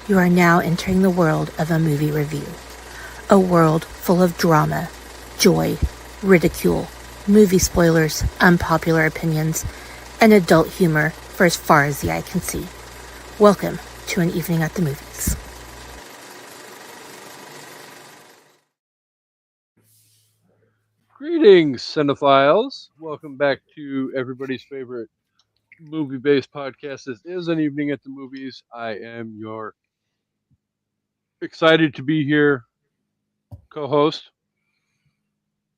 You are now entering the world of a movie review. A world full of drama, joy, ridicule, movie spoilers, unpopular opinions, and adult humor for as far as the eye can see. Welcome to An Evening at the Movies. Greetings, cinephiles. Welcome back to everybody's favorite movie-based podcast. This is An Evening at the Movies. I am your excited to be here co-host,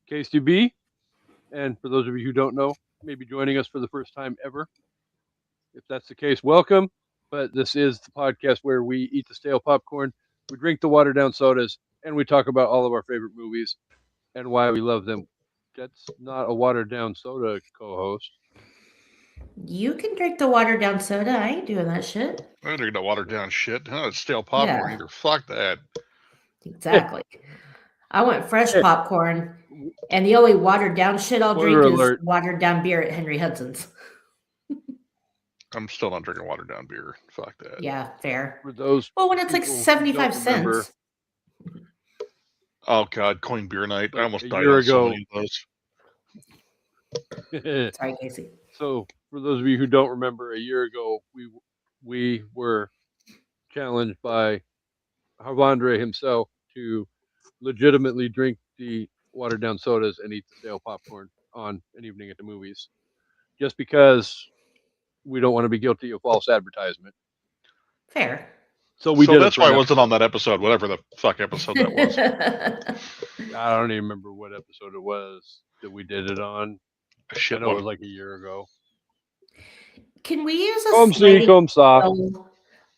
KCB. And for those of you who don't know, maybe joining us for the first time ever. If that's the case, welcome. But this is the podcast where we eat the stale popcorn, we drink the watered-down sodas, and we talk about all of our favorite movies and why we love them. That's not a watered-down soda co-host. You can drink the watered down soda. I ain't doing that shit. I don't drink no watered down shit. It's stale popcorn Yeah. either. Fuck that. Exactly. I want fresh popcorn, and the only watered down shit I'll Spoiler drink alert. is watered down beer at Henry Hudson's. I'm still not drinking watered down beer. Fuck that. Yeah, fair. For those Well, when it's like people who 75 don't remember, cents. Oh god, coin beer night. I almost A died year on so ago. many of those. Sorry, Casey. So, for those of you who don't remember, a year ago we were challenged by Harvandre himself to legitimately drink the watered down sodas and eat the stale popcorn on An Evening at the Movies, just because we don't want to be guilty of false advertisement. Fair. So we did. That's it for why I an wasn't on that episode, whatever the fuck episode that was. episode. I don't even remember what episode it was that we did it on. Shit, I know it one. was like a year ago. Can we use a Come see, sliding come saw. scale?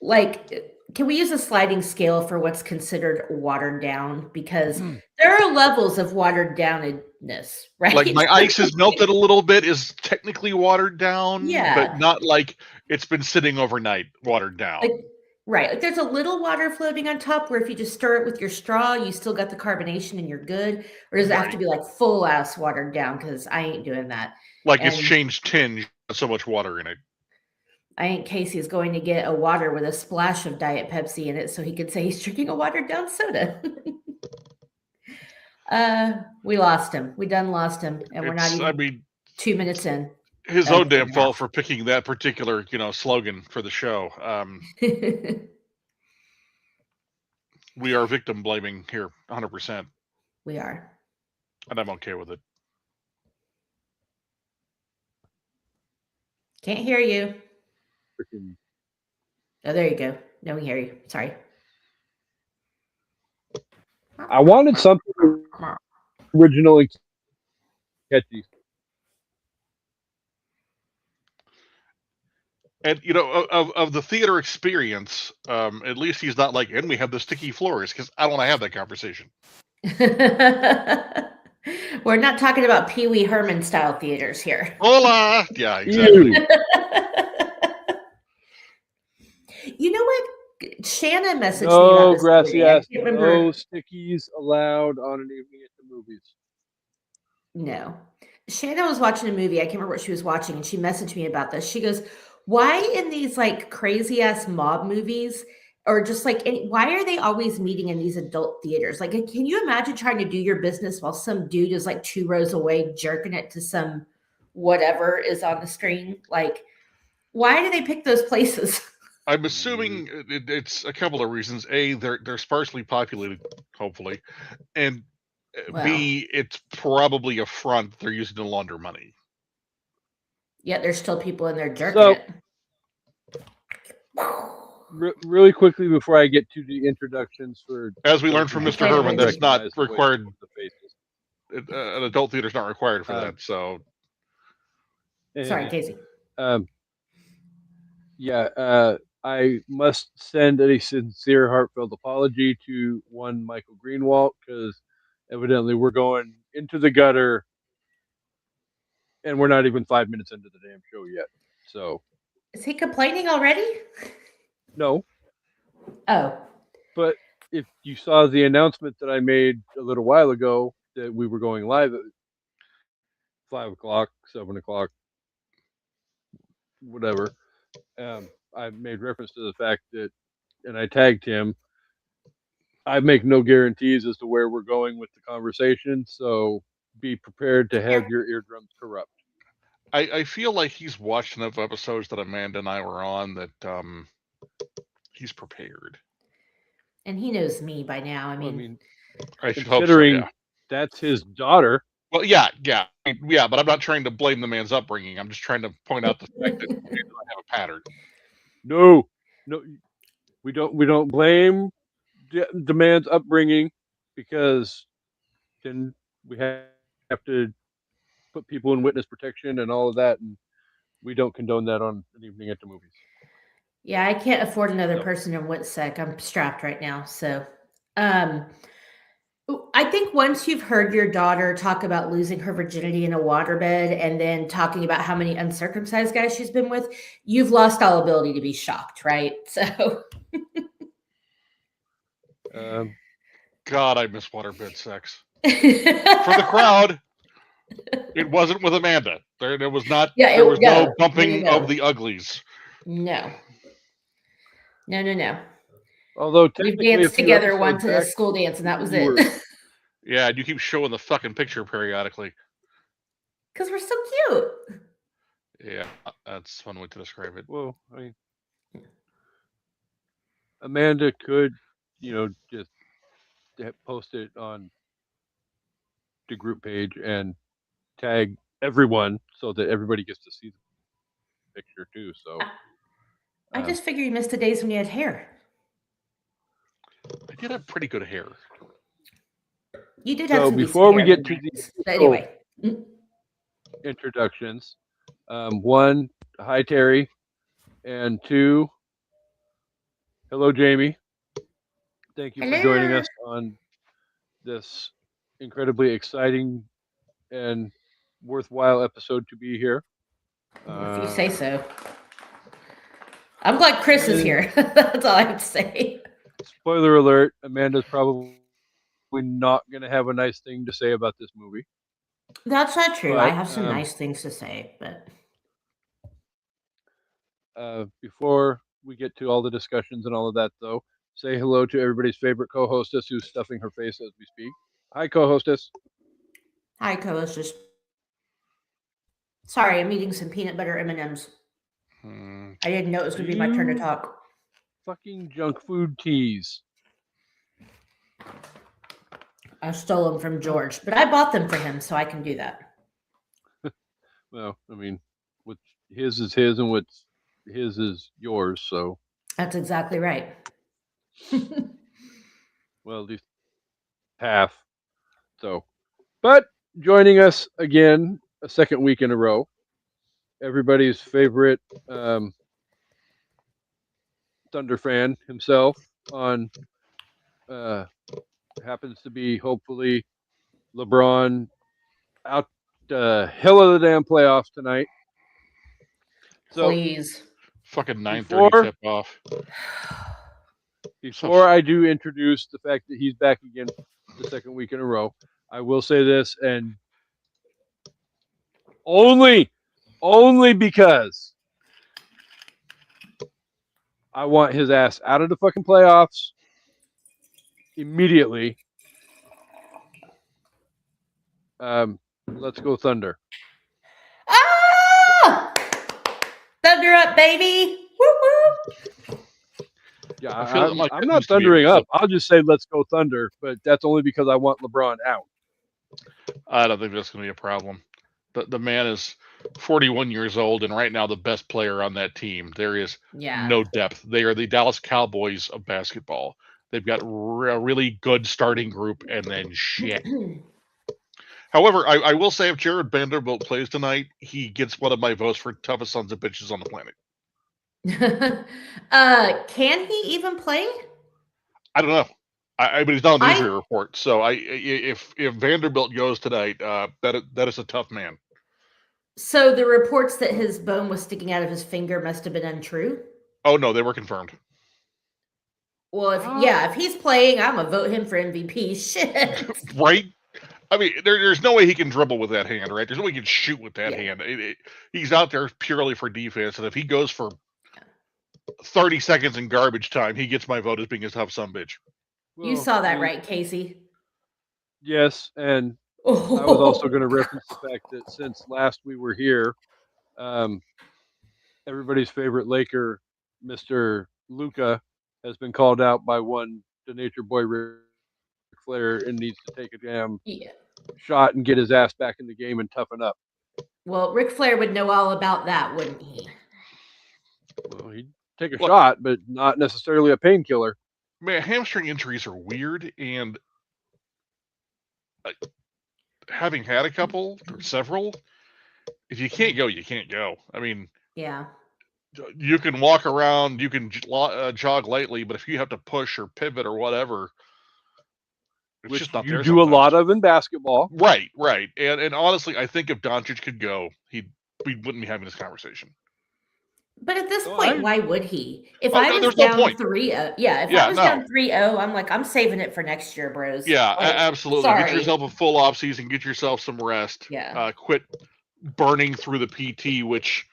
Like, can we use a sliding scale for what's considered watered down? Because there are levels of watered downedness, right? Like my ice is melted a little bit is technically watered down, Yeah. but not like it's been sitting overnight watered down. Like, right. Like there's a little water floating on top where if you just stir it with your straw, you still got the carbonation and you're good. Or does it have to be like full ass watered down? Because I ain't doing that. Like it's and- changed tinge, not so much water in it. I think Casey is going to get a water with a splash of Diet Pepsi in it so he could say he's drinking a watered down soda. We lost him. We done lost him. And we're not even 2 minutes in. His own damn fault for picking that particular, slogan for the show. We are victim blaming here, 100%. We are. And I'm okay with it. Can't hear you. Freaking Oh, there you go. No, we hear you. Sorry. I wanted something original and catchy. And of the theater experience, at least he's not like, and we have the sticky floors, because I don't want to have that conversation. We're not talking about Pee Wee Herman style theaters here. Hola! Yeah, exactly. You know what? Shanna messaged me No about this. grassy ass, I can't remember. no stickies allowed on An Evening at the Movies. No. Shanna was watching a movie. I can't remember what she was watching, and she messaged me about this. She goes, why in these like crazy ass mob movies or just like why are they always meeting in these adult theaters? Like, can you imagine trying to do your business while some dude is like 2 rows away jerking it to some whatever is on the screen? Like, why do they pick those places? I'm assuming it's a couple of reasons. A, they're sparsely populated, hopefully, and B, it's probably a front they're using to launder money. Yet there's still people in there jerking So, it. Really quickly before I get to the introductions for, as we learned from Mr. Herman, that's not required. The faces. An adult theater's not required for that. So, sorry, Casey. I must send a sincere, heartfelt apology to one Michael Greenwalt because evidently we're going into the gutter, and we're not even 5 minutes into the damn show yet. So, is he complaining already? No. Oh. But if you saw the announcement that I made a little while ago that we were going live at 5 o'clock, 7 o'clock, whatever, I made reference to the fact that and I tagged him. I make no guarantees as to where we're going with the conversation, so be prepared to have your eardrums corrupt. I feel like he's watched enough episodes that Amanda and I were on that he's prepared. And he knows me by now. I Well, I mean, mean, I should hope so. considering Yeah. that's his daughter. Well, yeah. But I'm not trying to blame the man's upbringing. I'm just trying to point out the fact that Amanda and I have a pattern. No, we don't blame the man's upbringing, because then we have to put people in witness protection and all of that, and we don't condone that on an evening at the movies. yeah, I can't afford another No. person in WITSEC. I'm strapped right now. So I think once you've heard your daughter talk about losing her virginity in a waterbed and then talking about how many uncircumcised guys she's been with, you've lost all ability to be shocked, right? So God, I miss waterbed sex. For the crowd, it wasn't with Amanda. There was not. Yeah, there was no no, bumping no. of the uglies. No. Although We technically, danced a few together episodes once at a back, school dance, and that was you it. Yeah, and you keep showing the fucking picture periodically. Because we're so cute. Yeah, that's one way to describe it. Well, I mean, Amanda could, just post it on the group page and tag everyone so that everybody gets to see the picture too. So I just figure you missed the days when you had hair. I did have pretty good hair. You did have So some before we decent get hair to in the But anyway. introductions, one, hi Terry, and two, hello Jamie. Thank you for joining us on this incredibly exciting and worthwhile episode to be here. If you say so. I'm glad Chris is here. That's all I have to say. Spoiler alert, Amanda's probably not going to have a nice thing to say about this movie. That's not true. But, I have some nice things to say, but before we get to all the discussions and all of that, though, say hello to everybody's favorite co-hostess who's stuffing her face as we speak. Hi, co-hostess. hi, co-hostess. Sorry, I'm eating some peanut butter M&Ms. I didn't know it was going to be my turn to talk. Fucking junk food teas. I stole them from George, but I bought them for him, so I can do that. Well, I mean, what's his is his, and what's his is yours. So That's exactly right. well, at least half. So, but joining us again a second week in a row, everybody's favorite Thunder fan himself on happens to be hopefully LeBron out the hell of the damn playoffs tonight. So Please. Fucking 9:30 tip off. Before I do introduce the fact that he's back again the second week in a row, I will say this, and only because I want his ass out of the fucking playoffs immediately. Let's go Thunder. Ah! Thunder up, baby! Woo-woo! Yeah, I'm not thundering up. I'll just say let's go Thunder, but that's only because I want LeBron out. I don't think that's going to be a problem. The man is 41 years old, and right now the best player on that team. There is no depth. They are the Dallas Cowboys of basketball. They've got a really good starting group, and then shit. However, I will say if Jared Vanderbilt plays tonight, he gets one of my votes for toughest sons of bitches on the planet. Can he even play? I don't know. But he's not on the injury report. So if Vanderbilt goes tonight, that is a tough man. So the reports that his bone was sticking out of his finger must have been untrue? Oh, no, they were confirmed. Well, if he's playing, I'm going to vote him for MVP. Shit. Right? I mean, there's no way he can dribble with that hand, right? There's no way he can shoot with that hand. He's out there purely for defense, and if he goes for 30 seconds in garbage time, he gets my vote as being a tough sumbitch. You saw that right, Casey? Yes, and I was also going to reference the fact that since last we were here, everybody's favorite Laker, Mr. Luka, has been called out by one the Nature Boy Ric Flair and needs to take a damn shot and get his ass back in the game and toughen up. Well, Ric Flair would know all about that, wouldn't he? Well, he'd take a shot, but not necessarily a painkiller. Man, hamstring injuries are weird, and having had a couple or several, if you can't go, you can't go. I mean, yeah, you can walk around, you can jog lightly, but if you have to push or pivot or whatever, it's which just not you there do sometimes. a lot of in basketball. Right. And honestly, I think if Doncic could go, we wouldn't be having this conversation. But at this point, why would he? If I was down 3-0, I was down 3-0, I'm like, I'm saving it for next year, bros. Yeah, like, absolutely. Sorry. Get yourself a full off season. Get yourself some rest. Yeah. Quit burning through the PT, which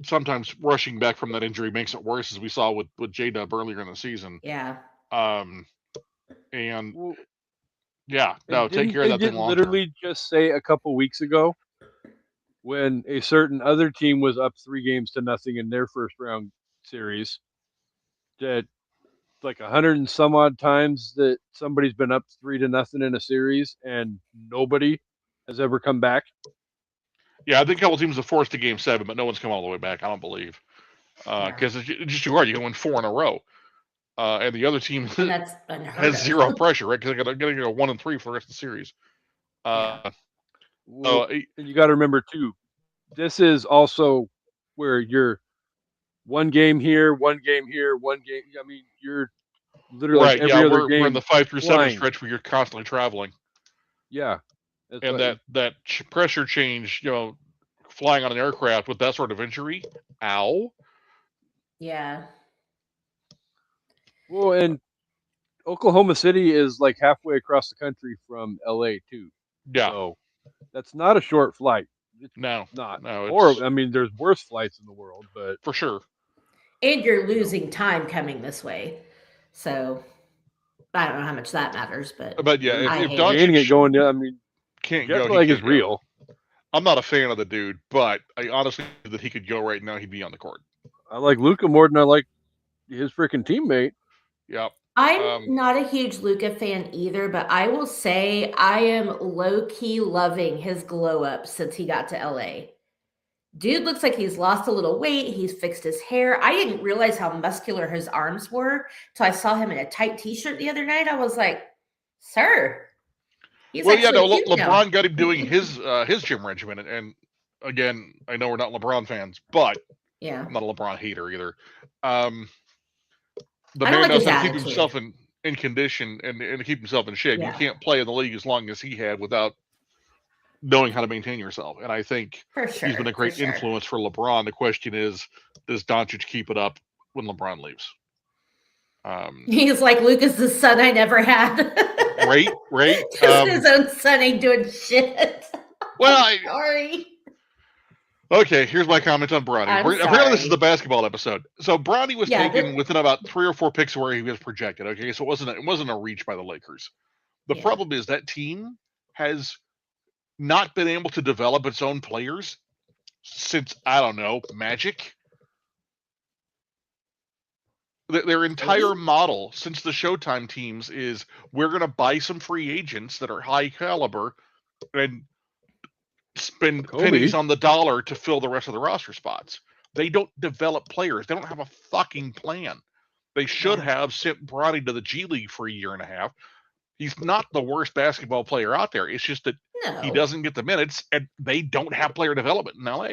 sometimes rushing back from that injury makes it worse, as we saw with J-Dub earlier in the season. Yeah. And yeah, no, take care of that thing long literally just say a couple weeks ago when a certain other team was up 3-0 in their first round series that like 100 and some odd times that somebody's been up 3-0 in a series and nobody has ever come back. Yeah, I think a couple teams have forced to Game 7, but no one's come all the way back, I don't believe. Because it's just too hard. You can win 4 in a row. And the other team has zero pressure, right? Because they're going to go 1-3 for the rest of the series. And you got to remember, too, this is also where you're one game here, one game here, one game. I mean, you're literally right, every other game. We're in the 5 through 7 stretch where you're constantly traveling. Yeah. And that pressure change, flying on an aircraft with that sort of injury, ow. Yeah. Well, and Oklahoma City is like halfway across the country from LA too. Yeah. So that's not a short flight. It's not. Or I mean, there's worse flights in the world, but for sure. And you're losing time coming this way, so I don't know how much that matters, but yeah, if Doncic going, I mean, can't jet go, lag is real. I'm not a fan of the dude, but I honestly think that he could go right now. He'd be on the court. I like Luka more than I like his freaking teammate. Yep. I'm not a huge Luka fan either, but I will say I am low-key loving his glow up since he got to LA. Dude looks like he's lost a little weight. He's fixed his hair. I didn't realize how muscular his arms were till I saw him in a tight t-shirt the other night. I was like, sir. LeBron got him doing his gym regimen. And again, I know we're not LeBron fans, but I'm not a LeBron hater either. The man knows how to keep himself in condition and keep himself in shape. You can't play in the league as long as he had without knowing how to maintain yourself. And I think he's been a great influence for LeBron. The question is, does Doncic keep it up when LeBron leaves? He's like, Luka's the son I never had. Right. His own son ain't doing shit. Well, sorry. Okay, here's my comment on Bronny. Apparently, this is the basketball episode. So Bronny was taken within about 3 or 4 picks of where he was projected. Okay, so it wasn't a reach by the Lakers. The problem is that team has not been able to develop its own players since, I don't know, Magic. Their entire model since the Showtime teams is we're going to buy some free agents that are high caliber and spend pennies on the dollar to fill the rest of the roster spots. They don't develop players. They don't have a fucking plan. They should have sent Bronny to the G League for a year and a half. He's not the worst basketball player out there. It's just that he doesn't get the minutes, and they don't have player development in LA.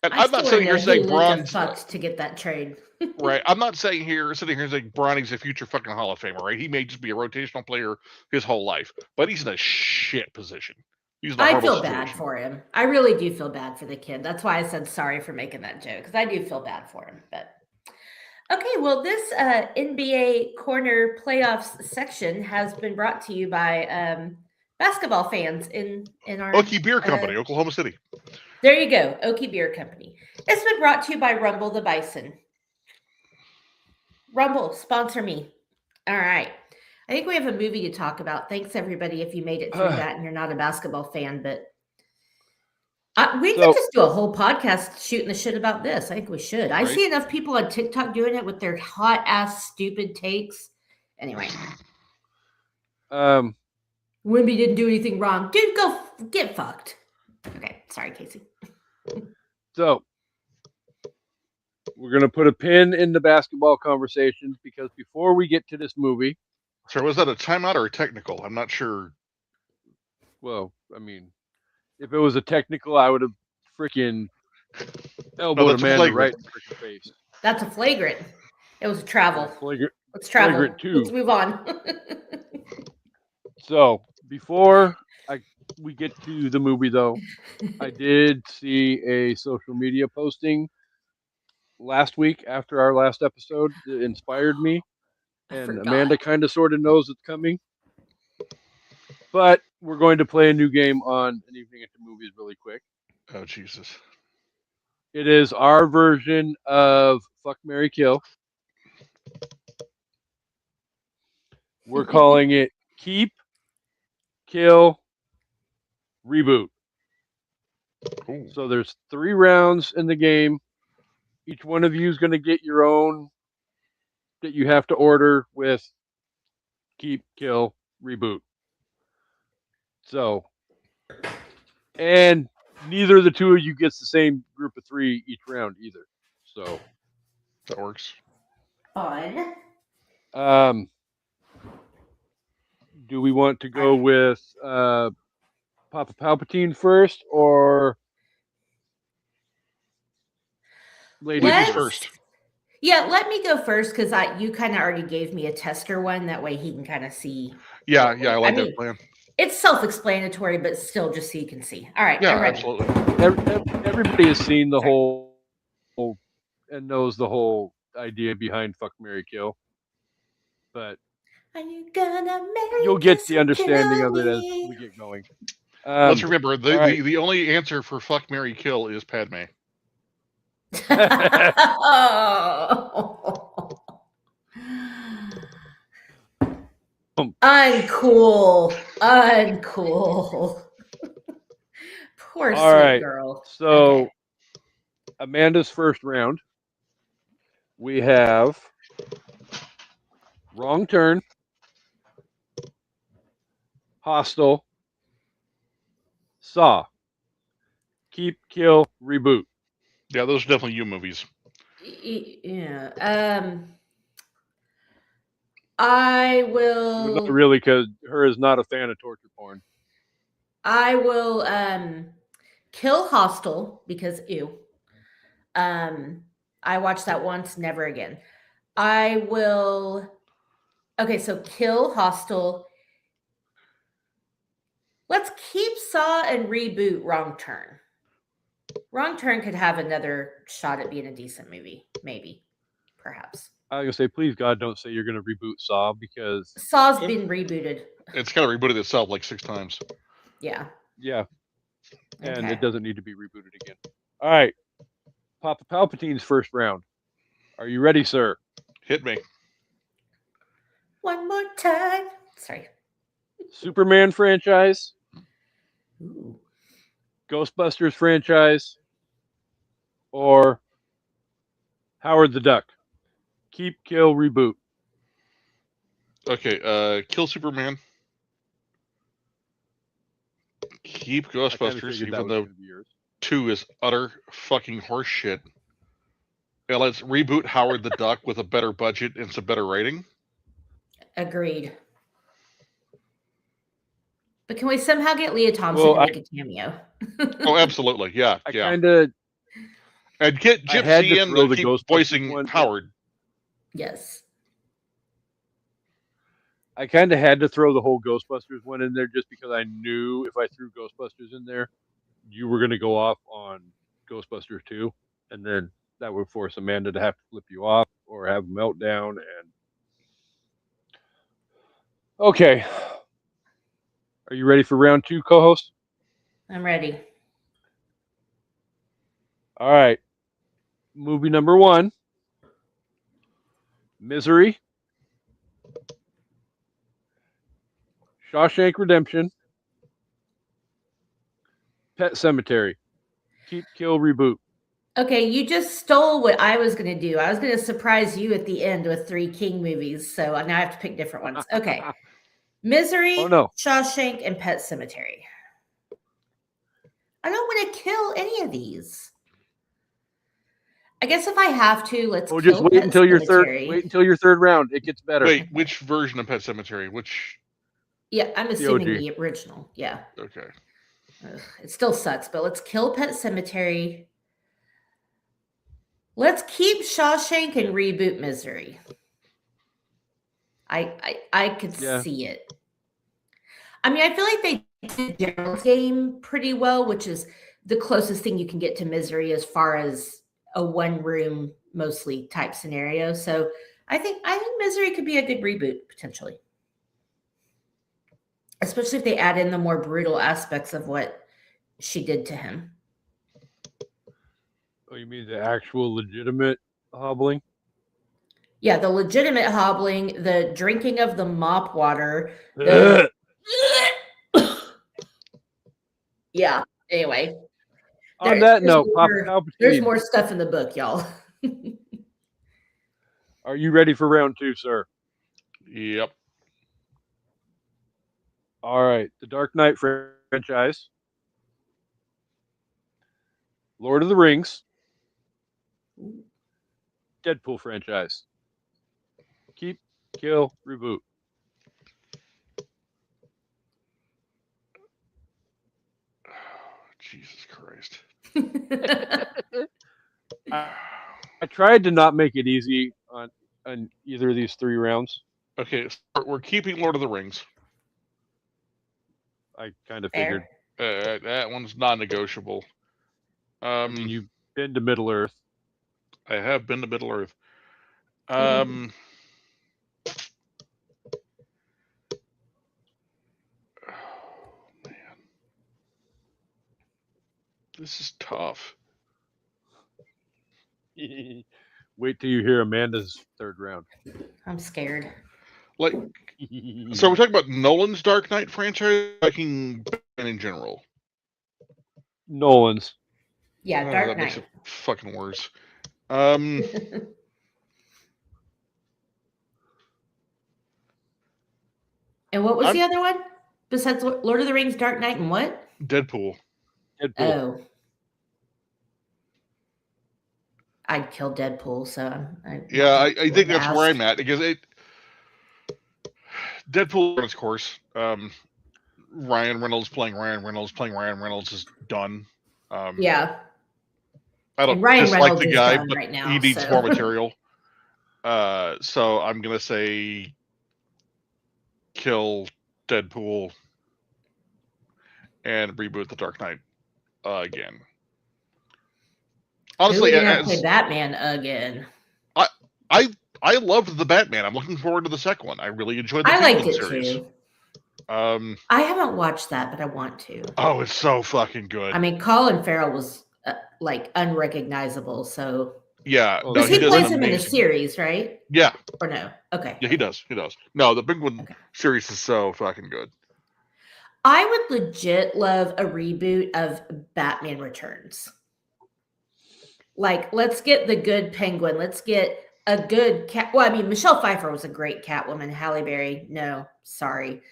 And I'm not sitting here saying Bron's fucked to get that trade. Right. I'm not sitting here saying Bronny's a future fucking Hall of Famer, right? He may just be a rotational player his whole life, but he's in a shit position. I feel bad for him. I really do feel bad for the kid. That's why I said sorry for making that joke, because I do feel bad for him. But okay, well, this NBA Corner Playoffs section has been brought to you by basketball fans in our Okie Beer Company, Oklahoma City. There you go, Okie Beer Company. It's been brought to you by Rumble the Bison. Rumble, sponsor me. All right. I think we have a movie to talk about. Thanks, everybody, if you made it through that and you're not a basketball fan. But we could just do a whole podcast shooting the shit about this. I think we should. I see enough people on TikTok doing it with their hot-ass, stupid takes. Anyway. Wimby didn't do anything wrong. Dude, go get fucked. Okay. Sorry, Casey. So, we're going to put a pin in the basketball conversation because before we get to this movie... So was that a timeout or a technical? I'm not sure. Well, I mean, if it was a technical, I would have freaking elbowed Amanda right in the freaking face. That's a flagrant. It was a travel. Let's travel. Flagrant too. Let's move on. So, before we get to the movie, though, I did see a social media posting last week after our last episode that inspired me. And Amanda kind of sort of knows it's coming. But we're going to play a new game on An Evening at the Movies really quick. Oh, Jesus. It is our version of Fuck, Marry, Kill. We're calling it Keep, Kill, Reboot. Ooh. So there's 3 rounds in the game. Each one of you is going to get your own that you have to order with Keep, Kill, Reboot. So, and neither of the two of you gets the same group of 3 each round either. So that works. Fun. Do we want to go with Papa Palpatine first or Ladies first? Yeah, let me go first because you kind of already gave me a tester one. That way he can kind of see. Yeah, I like that plan. It's self-explanatory, but still just so you can see. All right. Yeah, absolutely. Everybody has seen the whole and knows the whole idea behind Fuck, Marry, Kill. But are you gonna marry you'll get the understanding of it as we get going. Let's remember, the only answer for Fuck, Marry, Kill is Padme. Uncool. Poor sweet girl. So, Amanda's first round, we have Wrong Turn, Hostel, Saw, Keep, Kill, Reboot. Yeah, those are definitely you movies. Yeah. I will. Not really, because her is not a fan of torture porn. I will kill Hostel because ew. I watched that once, never again. I will. Okay, so kill Hostel. Let's keep Saw and reboot Wrong Turn. Wrong Turn could have another shot at being a decent movie, maybe, perhaps. I was gonna say, please God, don't say you're gonna reboot Saw because Saw's been rebooted. It's kind of rebooted itself like 6 times. Yeah. Yeah, and it doesn't need to be rebooted again. All right, Papa Palpatine's first round. Are you ready, sir? Hit me. One more time. Sorry. Superman franchise. Ooh. Ghostbusters franchise, or Howard the Duck. Keep, Kill, Reboot. Okay, kill Superman. Keep Ghostbusters, even though 2 is utter fucking horse shit. And let's reboot Howard the Duck with a better budget and some better rating. Agreed. But can we somehow get Leah Thompson to make a cameo? Oh, absolutely. Yeah. I kind of. And get Gypsy in to keep voicing Howard. Yes. I kind of had to throw the whole Ghostbusters one in there just because I knew if I threw Ghostbusters in there, you were going to go off on Ghostbusters 2. And then that would force Amanda to have to flip you off or have a meltdown. And okay. Are you ready for round 2, co-host? I'm ready. All right. Movie number 1. Misery. Shawshank Redemption. Pet Cemetery. Keep, Kill, Reboot. Okay, you just stole what I was going to do. I was going to surprise you at the end with 3 King movies, so now I have to pick different ones. Okay. Misery, Oh, no. Shawshank, and Pet Cemetery. I don't want to kill any of these. I guess if I have to, let's kill just wait Pet until your Cemetery. wait until your third round. It gets better. Wait, which version of Pet Cemetery? Which? Yeah, I'm assuming OG. the original. Yeah. Okay. Ugh, it still sucks, but let's kill Pet Cemetery. Let's keep Shawshank and reboot Misery. I could see it. I mean, I feel like they did Gerald's Game pretty well, which is the closest thing you can get to Misery as far as a one-room mostly type scenario. So I think Misery could be a good reboot potentially, especially if they add in the more brutal aspects of what she did to him. Oh, you mean the actual legitimate hobbling? Yeah, the legitimate hobbling, the drinking of the mop water. Yeah. Anyway. On that note, there's more stuff in the book, y'all. Are you ready for round 2, sir? Yep. All right. The Dark Knight franchise. Lord of the Rings. Deadpool franchise. Keep, Kill, Reboot. Jesus Christ. I tried to not make it easy on either of these 3 rounds. Okay, so we're keeping Lord of the Rings. I kind of figured. That one's non-negotiable. I mean, you've been to Middle Earth. I have been to Middle Earth. Mm-hmm. Oh, man. This is tough. Wait till you hear Amanda's third round. I'm scared. Like, so we're talking about Nolan's Dark Knight franchise, liking Batman in general. Nolan's. Yeah, Dark that Knight. makes it fucking worse. And what was the other one besides Lord of the Rings, Dark Knight, and what? Deadpool. Oh, I'd kill Deadpool. So I think that's where I'm at because Deadpool, of course. Ryan Reynolds playing Ryan Reynolds is done. Yeah. I don't dislike the guy, but right now, he needs more material. So I'm gonna say kill Deadpool and reboot the Dark Knight again. Honestly, play Batman again. I loved the Batman. I'm looking forward to the second one. I really enjoyed the series. Too. I haven't watched that, but I want to. Oh, it's so fucking good. I mean, Colin Farrell was like unrecognizable. So yeah, because he plays him in the series, right? Yeah. Or no? Okay. Yeah, he does. No, the Penguin series is so fucking good. I would legit love a reboot of Batman Returns. Like, let's get the good Penguin. Let's get a good cat. Well, I mean, Michelle Pfeiffer was a great Catwoman. Halle Berry, no, sorry.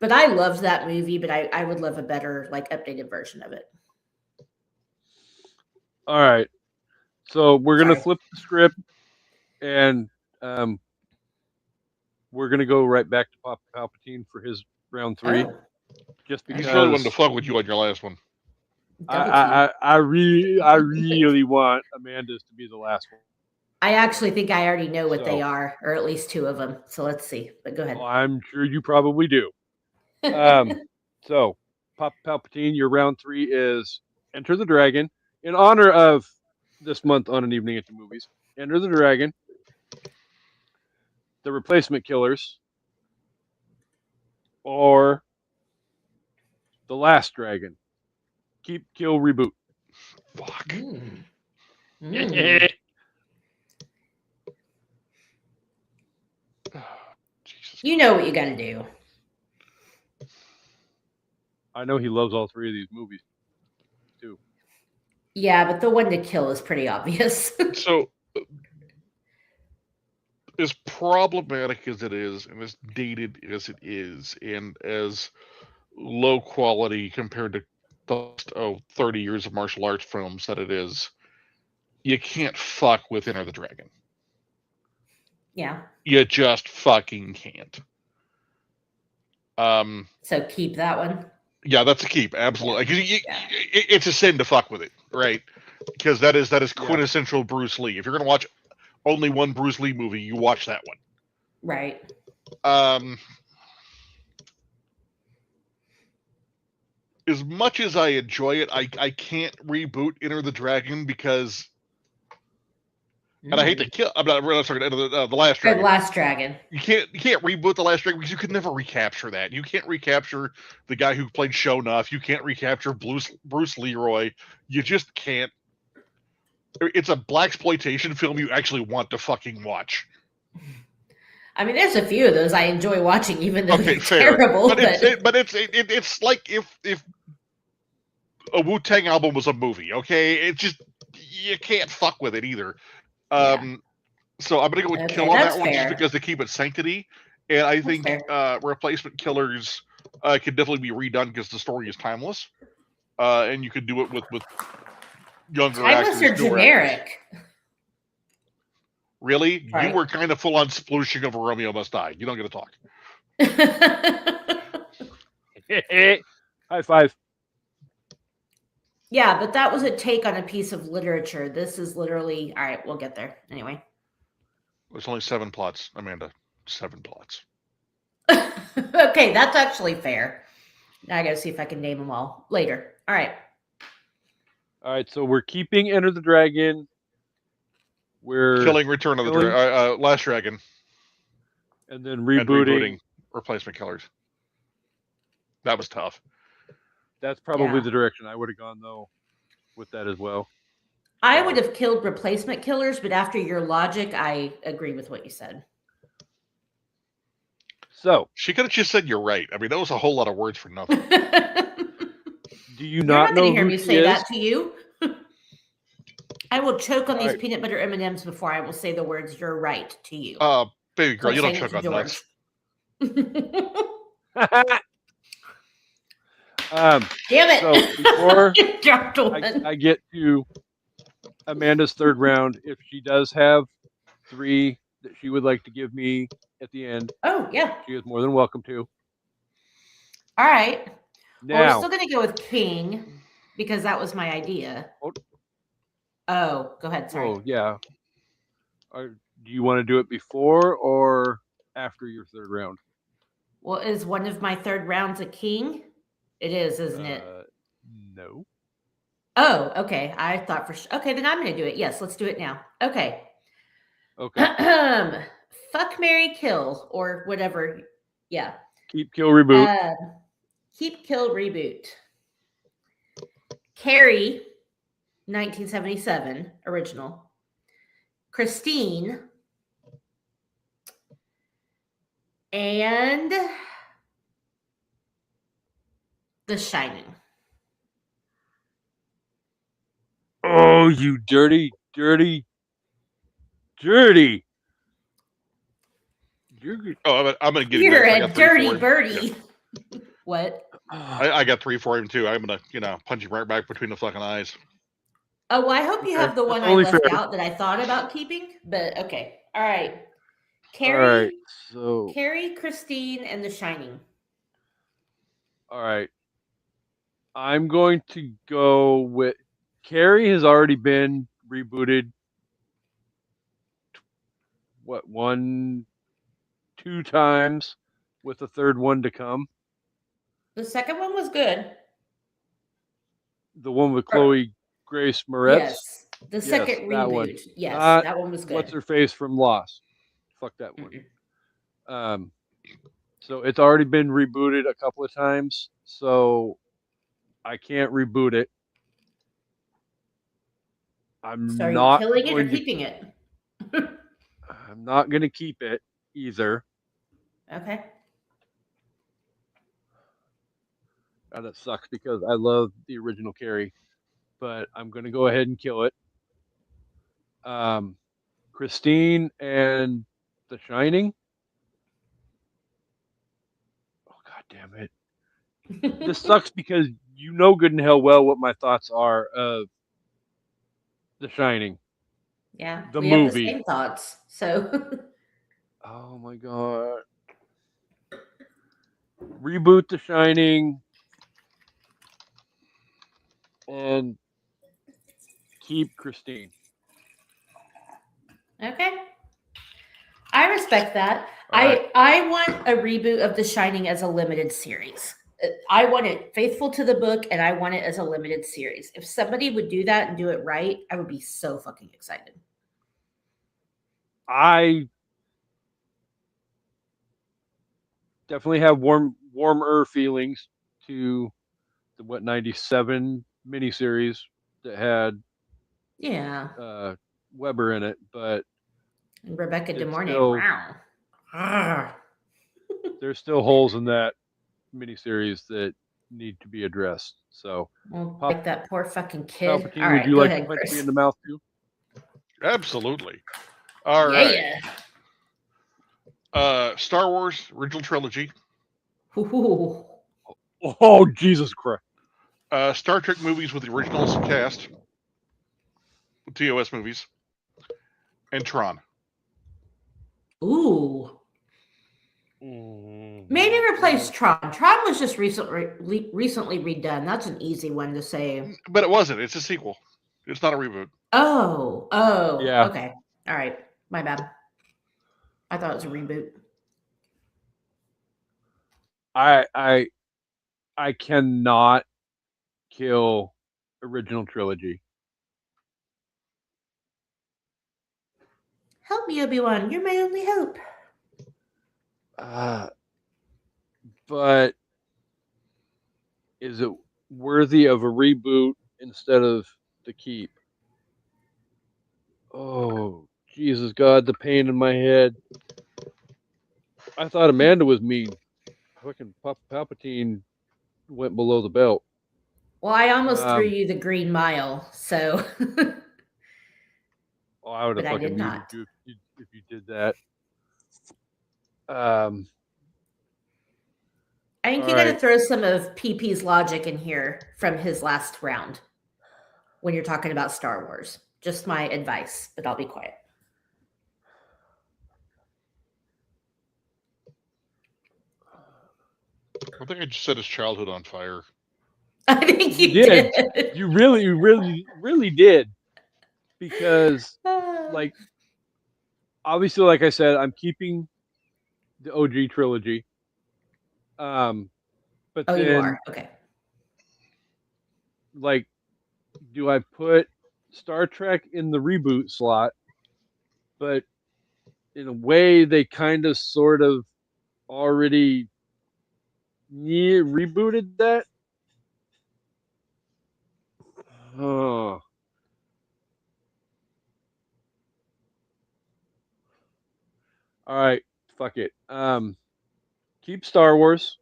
But I loved that movie, but I would love a better, like, updated version of it. All right. So we're going to flip the script, and we're going to go right back to Papa Palpatine for his round 3. Oh. Just because he really wanted to fuck with you on your last one. I really want Amanda's to be the last one. I actually think I already know what they are, or at least 2 of them. So let's see. But go ahead. Well, I'm sure you probably do. So, Papa Palpatine, your round 3 is Enter the Dragon. In honor of this month on An Evening at the Movies, Enter the Dragon, The Replacement Killers, or The Last Dragon. Keep, kill, reboot. Fuck. Mm. Jesus. You know what you got to do. I know he loves all three of these movies too. Yeah, but the one to kill is pretty obvious. So, as problematic as it is, and as dated as it is, and as low quality compared to the 30 years of martial arts films that it is, you can't fuck with Enter the Dragon. Yeah. You just fucking can't. So keep that one. Yeah, that's a keep. Absolutely. It's a sin to fuck with it, right? Because that is quintessential Bruce Lee. If you're gonna watch only one Bruce Lee movie, you watch that one. Right. As much as I enjoy it, I can't reboot Enter the Dragon because, and I hate to kill. I'm not talking about the Last Dragon. The Last Dragon. You can't reboot the Last Dragon because you could never recapture that. You can't recapture the guy who played Sho'nuff. You can't recapture Bruce Leroy. You just can't. It's a blaxploitation film you actually want to fucking watch. I mean, there's a few of those I enjoy watching, even though they're terrible. But it's like if a Wu-Tang album was a movie. Okay, it just you can't fuck with it either. So I'm gonna go with kill on that one just because they keep it sanctity, and I think Replacement Killers could definitely be redone because the story is timeless, and you could do it with younger actors. Timeless or generic? Really? Right. You were kind of full on splooshing over Romeo Must Die. You don't get to talk. High five. Yeah, but that was a take on a piece of literature. This is literally all right. We'll get there anyway. There's only 7 plots, Amanda. 7 plots. Okay, that's actually fair. Now I got to see if I can name them all later. All right. All right, so we're keeping Enter the Dragon. We're killing Return of the Last Dragon. And then rebooting Replacement Killers. That was tough. That's probably the direction I would have gone, though, with that as well. I would have killed Replacement Killers, but after your logic, I agree with what you said. So she could have just said you're right. I mean, that was a whole lot of words for nothing. Do you not know hear me say that to you? I will choke on these peanut butter M&Ms before I will say the words "you're right" to you. Baby girl, you don't choke on nuts. Damn it! So before I get to Amanda's third round, if she does have 3 that she would like to give me at the end, she is more than welcome to. All right. Now, we're still going to go with King because that was my idea. Oh, go ahead. Sorry. Oh, yeah. Do you want to do it before or after your third round? Well, is one of my third rounds a King? It is, isn't it? No. Oh, okay. I thought for sure. Okay, then I'm going to do it. Yes, let's do it now. Okay. Okay. Fuck, marry, kill, or whatever. Yeah. Keep, kill, reboot. Keep, kill, reboot. Carrie, 1977, original. Christine. And The Shining. Oh, you dirty. I'm gonna get You're a dirty birdie. Yeah. What? I got 3 for him too. I'm gonna punch him right back between the fucking eyes. Oh, well, I hope you have the one I left out that I thought about keeping. But okay, all right. Carrie, all right, so Carrie, Christine, and The Shining. All right. I'm going to go with Carrie has already been rebooted. What, 1, 2 times with the third one to come. The second one was good. The one with Chloe Grace Moretz? Yes. The second reboot. One. Yes, that one was good. What's her face from Lost? Fuck that one. So it's already been rebooted a couple of times. So I can't reboot it. I'm So are you not killing it or going to. keeping it? I'm not going to keep it either. Okay. God, that sucks because I love the original Carrie, but I'm going to go ahead and kill it. Christine and The Shining. Oh, God damn it. This sucks because you know good and hell well what my thoughts are of The Shining. Yeah, The we have the movie. same thoughts. So Oh my God. Reboot The Shining and keep Christine. okay. I respect that. All right. I want a reboot of The Shining as a limited series. I want it faithful to the book and I want it as a limited series. If somebody would do that and do it right, I would be so fucking excited. I definitely have warmer feelings to the 97 miniseries that had Yeah. Weber in it, but And Rebecca De it's Mornay. still Wow. there's still holes in that miniseries that need to be addressed. So, Well, like that poor fucking kid. Palpatine, All would right, you go like ahead, to punch Chris. me in the mouth too? Absolutely. All right. Star Wars original trilogy. Ooh. Oh, Jesus Christ! Star Trek movies with the original cast, TOS movies, and Tron. Ooh. Maybe replace Tron. Tron was just recently redone. That's an easy one to say. But it wasn't. It's a sequel. It's not a reboot. Oh. Yeah. Okay. All right. My bad. I thought it was a reboot. I cannot kill original trilogy. Help me, Obi-Wan. You're my only hope. But is it worthy of a reboot instead of the keep? Oh, Jesus God, the pain in my head. I thought Amanda was mean. Fucking Palpatine went below the belt. Well, I almost threw you the Green Mile, so. Oh, I would have fucking muted you if you did that. I think you got to throw some of PP's logic in here from his last round when you're talking about Star Wars. Just my advice, but I'll be quiet. I think I just set his childhood on fire. I think you did. You really did. Because, like, obviously, like I said, I'm keeping the OG trilogy. But then, you are? Okay. Like, do I put Star Trek in the reboot slot? But in a way, they kind of sort of already rebooted that. Oh. All right, fuck it. Keep Star Wars.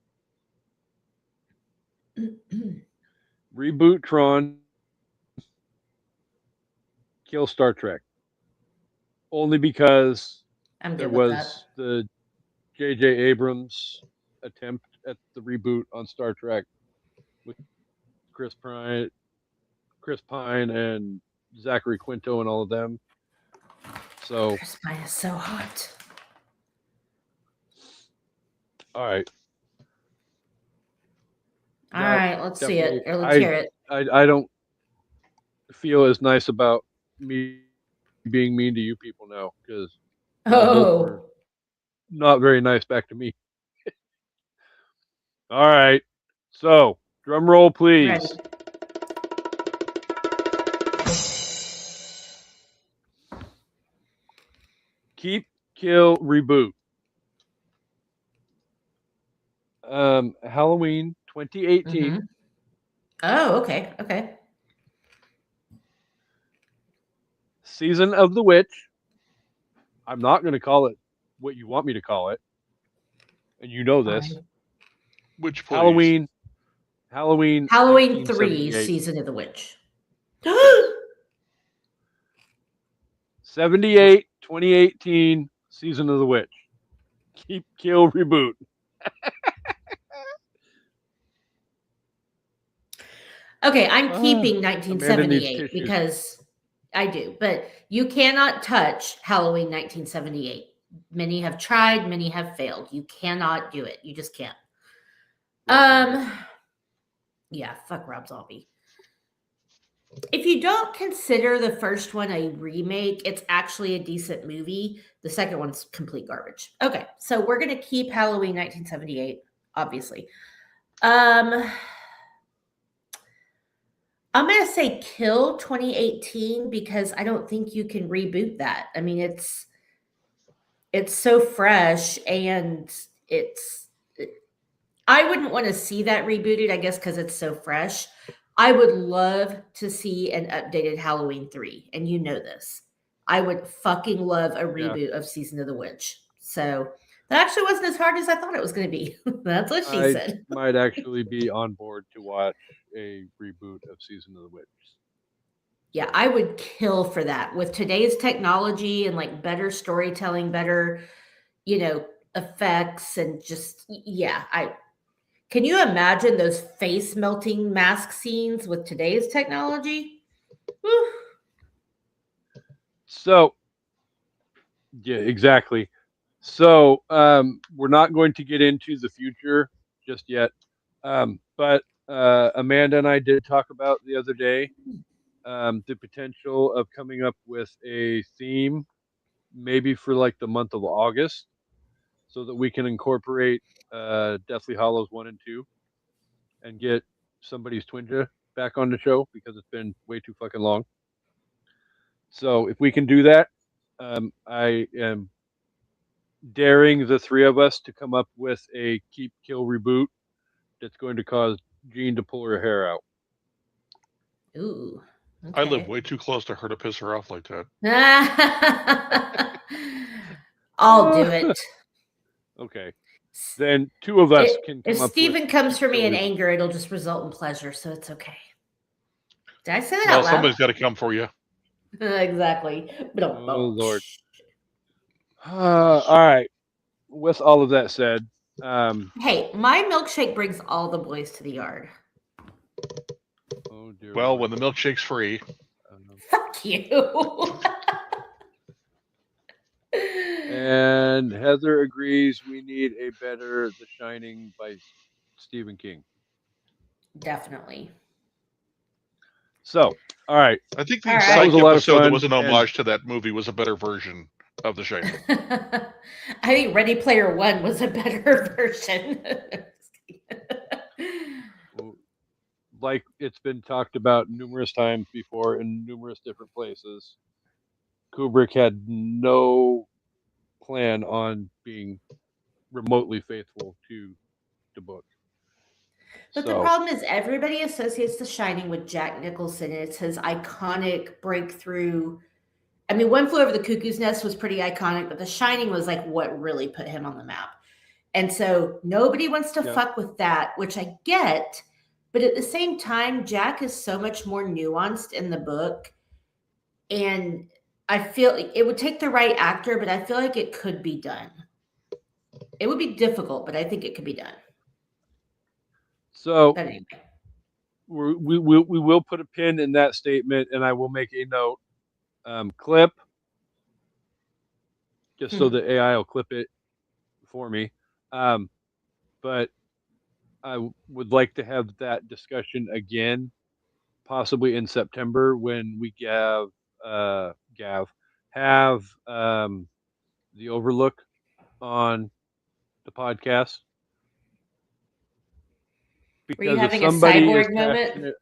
Reboot Tron. Kill Star Trek. Only because there was the J.J. Abrams attempt at the reboot on Star Trek with Chris Pine, and Zachary Quinto and all of them. So Chris Pine is so hot. All right. All right, let's see it. Or let's hear it. I don't feel as nice about me being mean to you people now because not very nice back to me. All right. So, drum roll, please. Keep, kill, reboot. Halloween 2018. Oh, okay. Okay. Season of the Witch. I'm not going to call it what you want me to call it, and you know this. Fine. Which please? Halloween Halloween 3, 1978. Season of the Witch. 78, 2018, Season of the Witch. Keep, kill, reboot. Okay, I'm keeping Amanda needs 1978 tissues. because I do, but you cannot touch Halloween 1978. Many have tried, many have failed. You cannot do it. You just can't. Yeah, fuck Rob Zombie. If you don't consider the first one a remake, it's actually a decent movie. The second one's complete garbage. Okay, so we're gonna keep Halloween 1978, obviously. I'm gonna say kill 2018 because I don't think you can reboot that. I mean, it's so fresh and I wouldn't want to see that rebooted, I guess, because it's so fresh. I would love to see an updated Halloween 3, and you know this. I would fucking love a reboot of Season of the Witch. So that actually wasn't as hard as I thought it was going to be. That's what she said. Might actually be on board to watch a reboot of Season of the Witch. Yeah, I would kill for that. With today's technology and like better storytelling, better, effects, and just can you imagine those face melting mask scenes with today's technology? Whew. So, yeah, exactly. So, we're not going to get into the future just yet. But Amanda and I did talk about the other day the potential of coming up with a theme, maybe for like the month of August, so that we can incorporate Deathly Hollows 1 and 2 and get somebody's Twinja back on the show because it's been way too fucking long. So if we can do that, I am daring the three of us to come up with a keep, kill, reboot that's going to cause Jean to pull her hair out. Ooh. Okay. I live way too close to her to piss her off like that. I'll do it. Okay. Then two of us can come if up Steven with comes for me in anger, it'll just result in pleasure, so it's okay. Did I say that well, out loud? Somebody's got to come for you. Exactly. Oh, Lord. All right. With all of that said, hey, my milkshake brings all the boys to the yard. Oh dear. Well, Lord. when the milkshake's free. Fuck you. And Heather agrees we need a better The Shining by Stephen King. Definitely. So, all right. I think the Psych episode that was an homage to that movie was a better version of The Shining. I think Ready Player One was a better version. Like it's been talked about numerous times before in numerous different places, Kubrick had no plan on being remotely faithful to the book. But the problem is everybody associates The Shining with Jack Nicholson. It's his iconic breakthrough. I mean, One Flew Over the Cuckoo's Nest was pretty iconic, but The Shining was like what really put him on the map. And so nobody wants to fuck with that, which I get. But at the same time, Jack is so much more nuanced in the book. And I feel like it would take the right actor, but I feel like it could be done. It would be difficult, but I think it could be done. So anyway. we will put a pin in that statement, and I will make a note. Clip, just so the AI will clip it for me. But I would like to have that discussion again, possibly in September when we have the Overlook on the podcast. Because were you having a cyborg moment?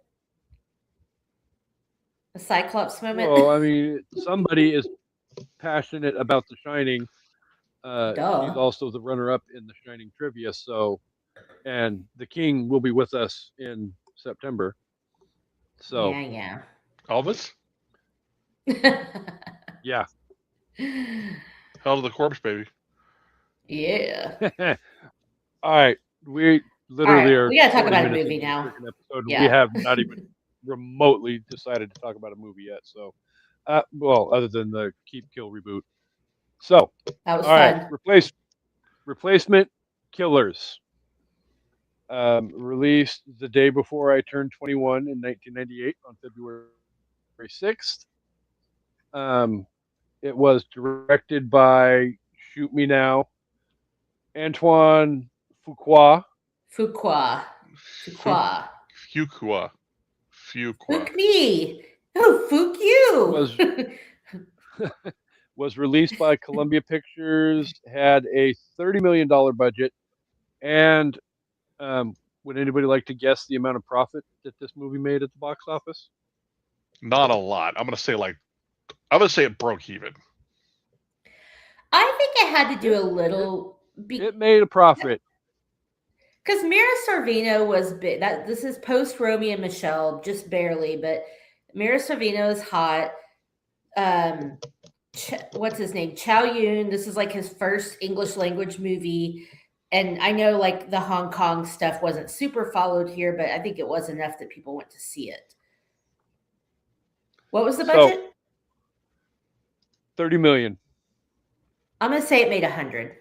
A Cyclops moment? Well, I mean, somebody is passionate about The Shining. He's also the runner-up in The Shining trivia, so, and the King will be with us in September. So yeah. Elvis? yeah. Hell to the corpse, baby. Yeah. All right. We All literally right. are We got to talk 40 about a minutes movie into this now. freaking episode. Yeah. We have not even remotely decided to talk about a movie yet. So, well, other than the Keep Kill reboot. So, That was all right. fun. Replacement Killers. Released the day before I turned 21 in 1998 on February 6th. It was directed by Shoot Me Now, Antoine Fuqua. Fuqua. Fuqua. Fuck me. Oh, fuck you. Was released by Columbia Pictures, had a $30 million budget, and would anybody like to guess the amount of profit that this movie made at the box office? Not a lot. I'm gonna say it broke even. I think I had to do a little. It made a profit. Because Mira Sorvino was big. This is post Romy and Michelle, just barely, but Mira Sorvino is hot. What's his name? Chow Yun. This is like his first English language movie. And I know like the Hong Kong stuff wasn't super followed here, but I think it was enough that people went to see it. What was the budget? 30 million. I'm going to say it made 100.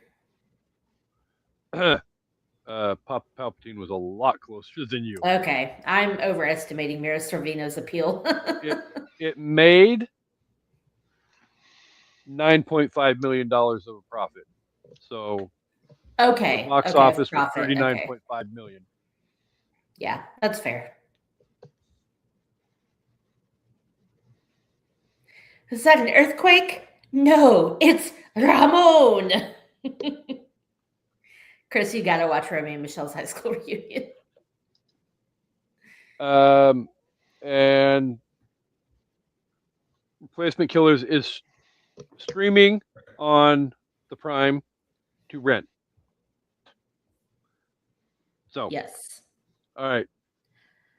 Palpatine was a lot closer than you. Okay. I'm overestimating Mira Sorvino's appeal. It made $9.5 million of a profit. So okay. the box office was $39.5 million. Yeah, that's fair. Is that an earthquake? No, it's Ramon. Chris, you got to watch Romeo and Michelle's high school reunion. And Replacement Killers is streaming on the Prime to rent. So yes. All right.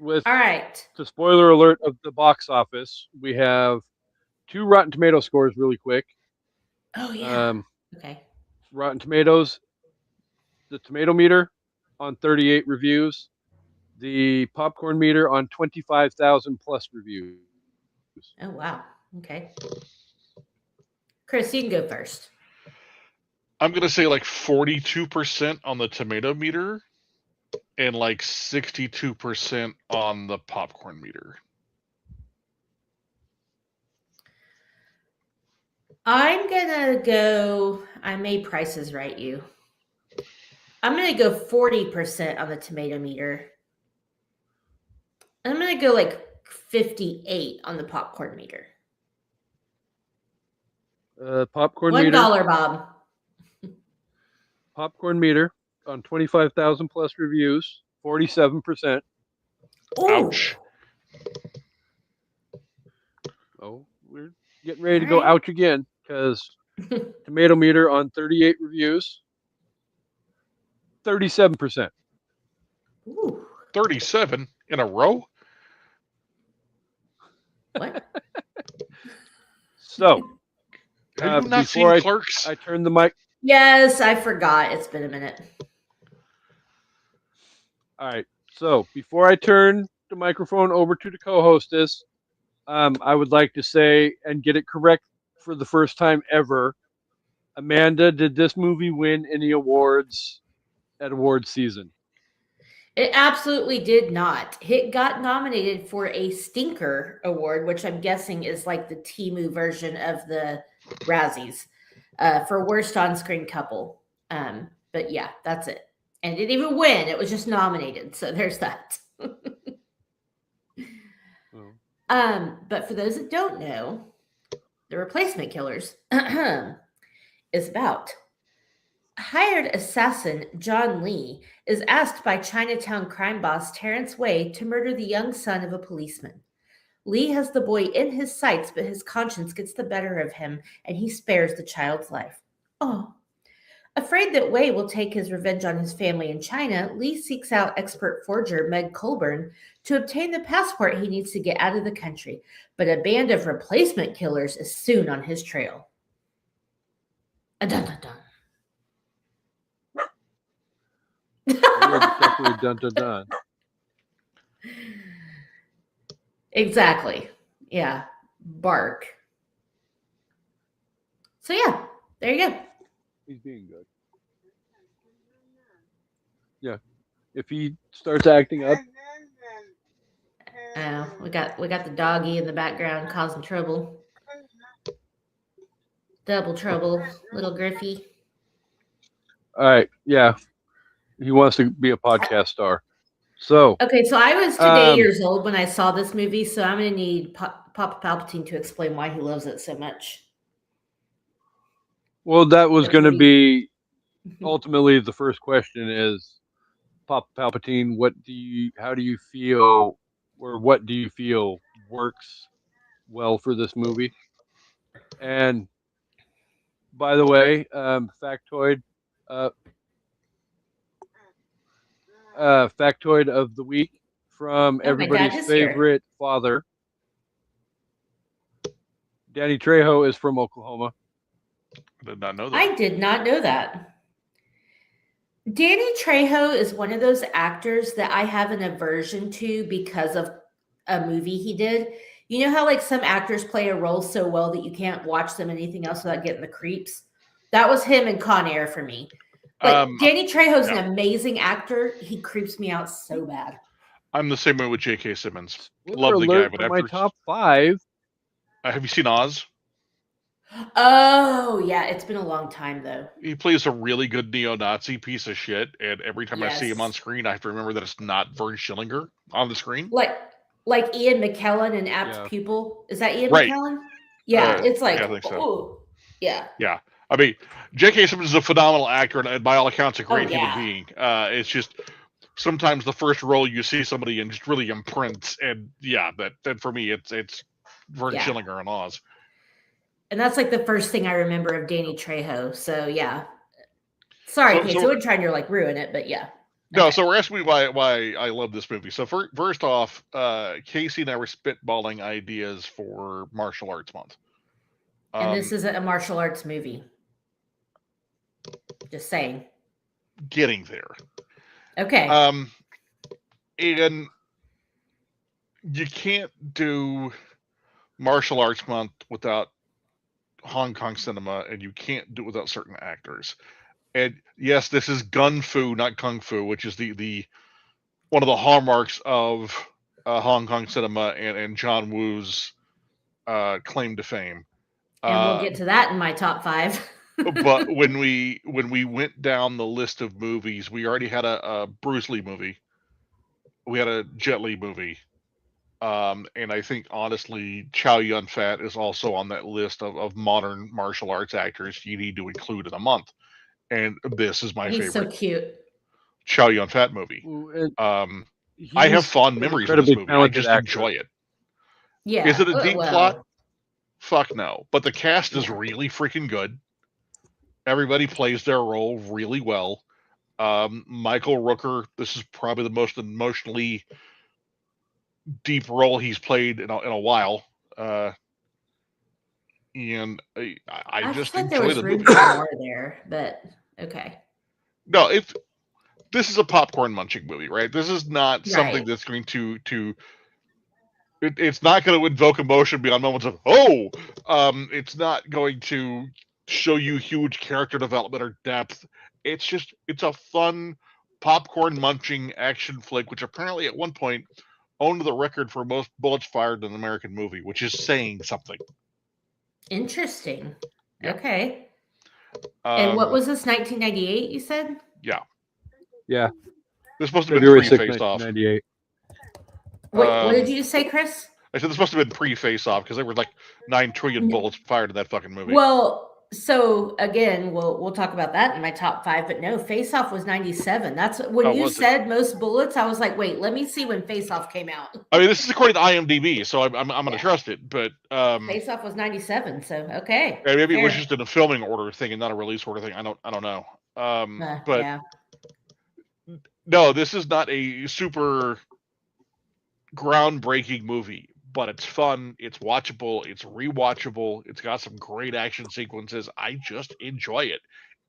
All right. The spoiler alert of the box office, we have 2 Rotten Tomato scores really quick. Oh yeah. Okay. Rotten Tomatoes, the tomato meter on 38 reviews, the popcorn meter on 25,000 plus reviews. Oh wow. Okay. Chris, you can go first. I'm gonna say like 42% on the tomato meter and like 62% on the popcorn meter. I'm gonna go. I made prices right, you. I'm gonna go 40% on the tomato meter. I'm gonna go like 58 on the popcorn meter. Popcorn $1, meter. Bob. Popcorn meter on 25,000 plus reviews, 47%. Ouch. Oh, we're getting ready to go ouch again because tomato meter on 38 reviews, 37%. Ooh. 37 in a row? What? So, have you not seen Clerks? I turn the mic. Yes, I forgot. It's been a minute. All right. So, before I turn the microphone over to the co-hostess, I would like to say and get it correct for the first time ever. Amanda, did this movie win any awards at awards season? It absolutely did not. It got nominated for a Stinker Award, which I'm guessing is like the Temu version of the Razzies, for worst on-screen couple. But yeah, that's it. And it didn't even win. It was just nominated. So there's that. But for those that don't know, The Replacement Killers is about hired assassin John Lee is asked by Chinatown crime boss Terrence Way to murder the young son of a policeman. Lee has the boy in his sights, but his conscience gets the better of him, and he spares the child's life. Oh, Afraid that Wei will take his revenge on his family in China, Lee seeks out expert forger Meg Colburn to obtain the passport he needs to get out of the country, but a band of replacement killers is soon on his trail. Dun, dun, dun. Definitely dun dun dun. Exactly. Yeah. Bark. So yeah, there you go. He's being good. Yeah. If he starts acting up, We got the doggy in the background causing trouble. Double trouble, little Griffey. all right. Yeah, he wants to be a podcast star. So okay, so I was today years old when I saw this movie, so I'm going to need Papa Palpatine to explain why he loves it so much. Well, that was going to be ultimately the first question: is Papa Palpatine? How do you feel, or what do you feel works well for this movie? And by the way, factoid of the week from everybody's favorite father. Danny Trejo is from Oklahoma. I did not know that. I did not know that. Danny Trejo is one of those actors that I have an aversion to because of a movie he did. You know how like some actors play a role so well that you can't watch them in anything else without getting the creeps? That was him in Con Air for me. Like Danny Trejo's an amazing actor. He creeps me out so bad. I'm the same way with J.K. Simmons. Love the guy, but after my top 5. Have you seen Oz? Oh yeah, it's been a long time though. He plays a really good neo-Nazi piece of shit, and every time I see him on screen, I have to remember that it's not Vern Schillinger on the screen. Like Ian McKellen in Apt Pupil. Is that Ian McKellen? Yeah, it's like I think so. Oh, yeah. Yeah. I mean, J.K. Simmons is a phenomenal actor and by all accounts a great human being. It's just sometimes the first role you see somebody in just really imprints, and that for me it's Vern Schillinger on Oz. And that's like the first thing I remember of Danny Trejo. So yeah. Sorry, Casey, I wasn't trying to like ruin it, but yeah. No, so we're asking me why I love this movie. So first off, Casey and I were spitballing ideas for Martial Arts Month. And this isn't a martial arts movie. Just saying. Getting there. Okay. And you can't do Martial Arts Month without Hong Kong cinema, and you can't do it without certain actors. And yes, this is gun fu, not kung fu, which is the one of the hallmarks of Hong Kong cinema and John Woo's claim to fame. And we'll get to that in my top 5. But when we went down the list of movies, we already had a Bruce Lee movie. We had a Jet Li movie. And I think, honestly, Chow Yun-Fat is also on that list of modern martial arts actors you need to include in a month. And this is my favorite. He's so cute. Chow Yun-Fat movie. I have fond memories of this movie. I just enjoy it. Yeah. Is it a deep plot? Fuck no. But the cast is really freaking good. Everybody plays their role really well. Michael Rooker, this is probably the most emotionally deep role he's played in a while. And I just enjoy the movie. More there, but okay. No, this is a popcorn munching movie, right? This is not something that's going to it's not going to invoke emotion beyond moments of it's not going to show you huge character development or depth. It's a fun popcorn munching action flick, which apparently at one point owned the record for most bullets fired in an American movie, which is saying something. Interesting. Yeah. Okay. And what was this, 1998, you said? Yeah. Yeah. This must have been pre-Face Off. 1998. What did you say, Chris? I said this must have been pre-Face Off because there were like 9 trillion bullets fired in that fucking movie. Well, so again, we'll talk about that in my top 5, but no, Face Off was 97. That's when you said most bullets. I was like, wait, let me see when Face Off came out. I mean, this is according to IMDb, so I'm going to trust it. But Face Off was 97, so okay. Maybe it was just in a filming order thing and not a release order thing. I don't know. But yeah. no, this is not a super groundbreaking movie, but it's fun, it's watchable, it's rewatchable, it's got some great action sequences. I just enjoy it.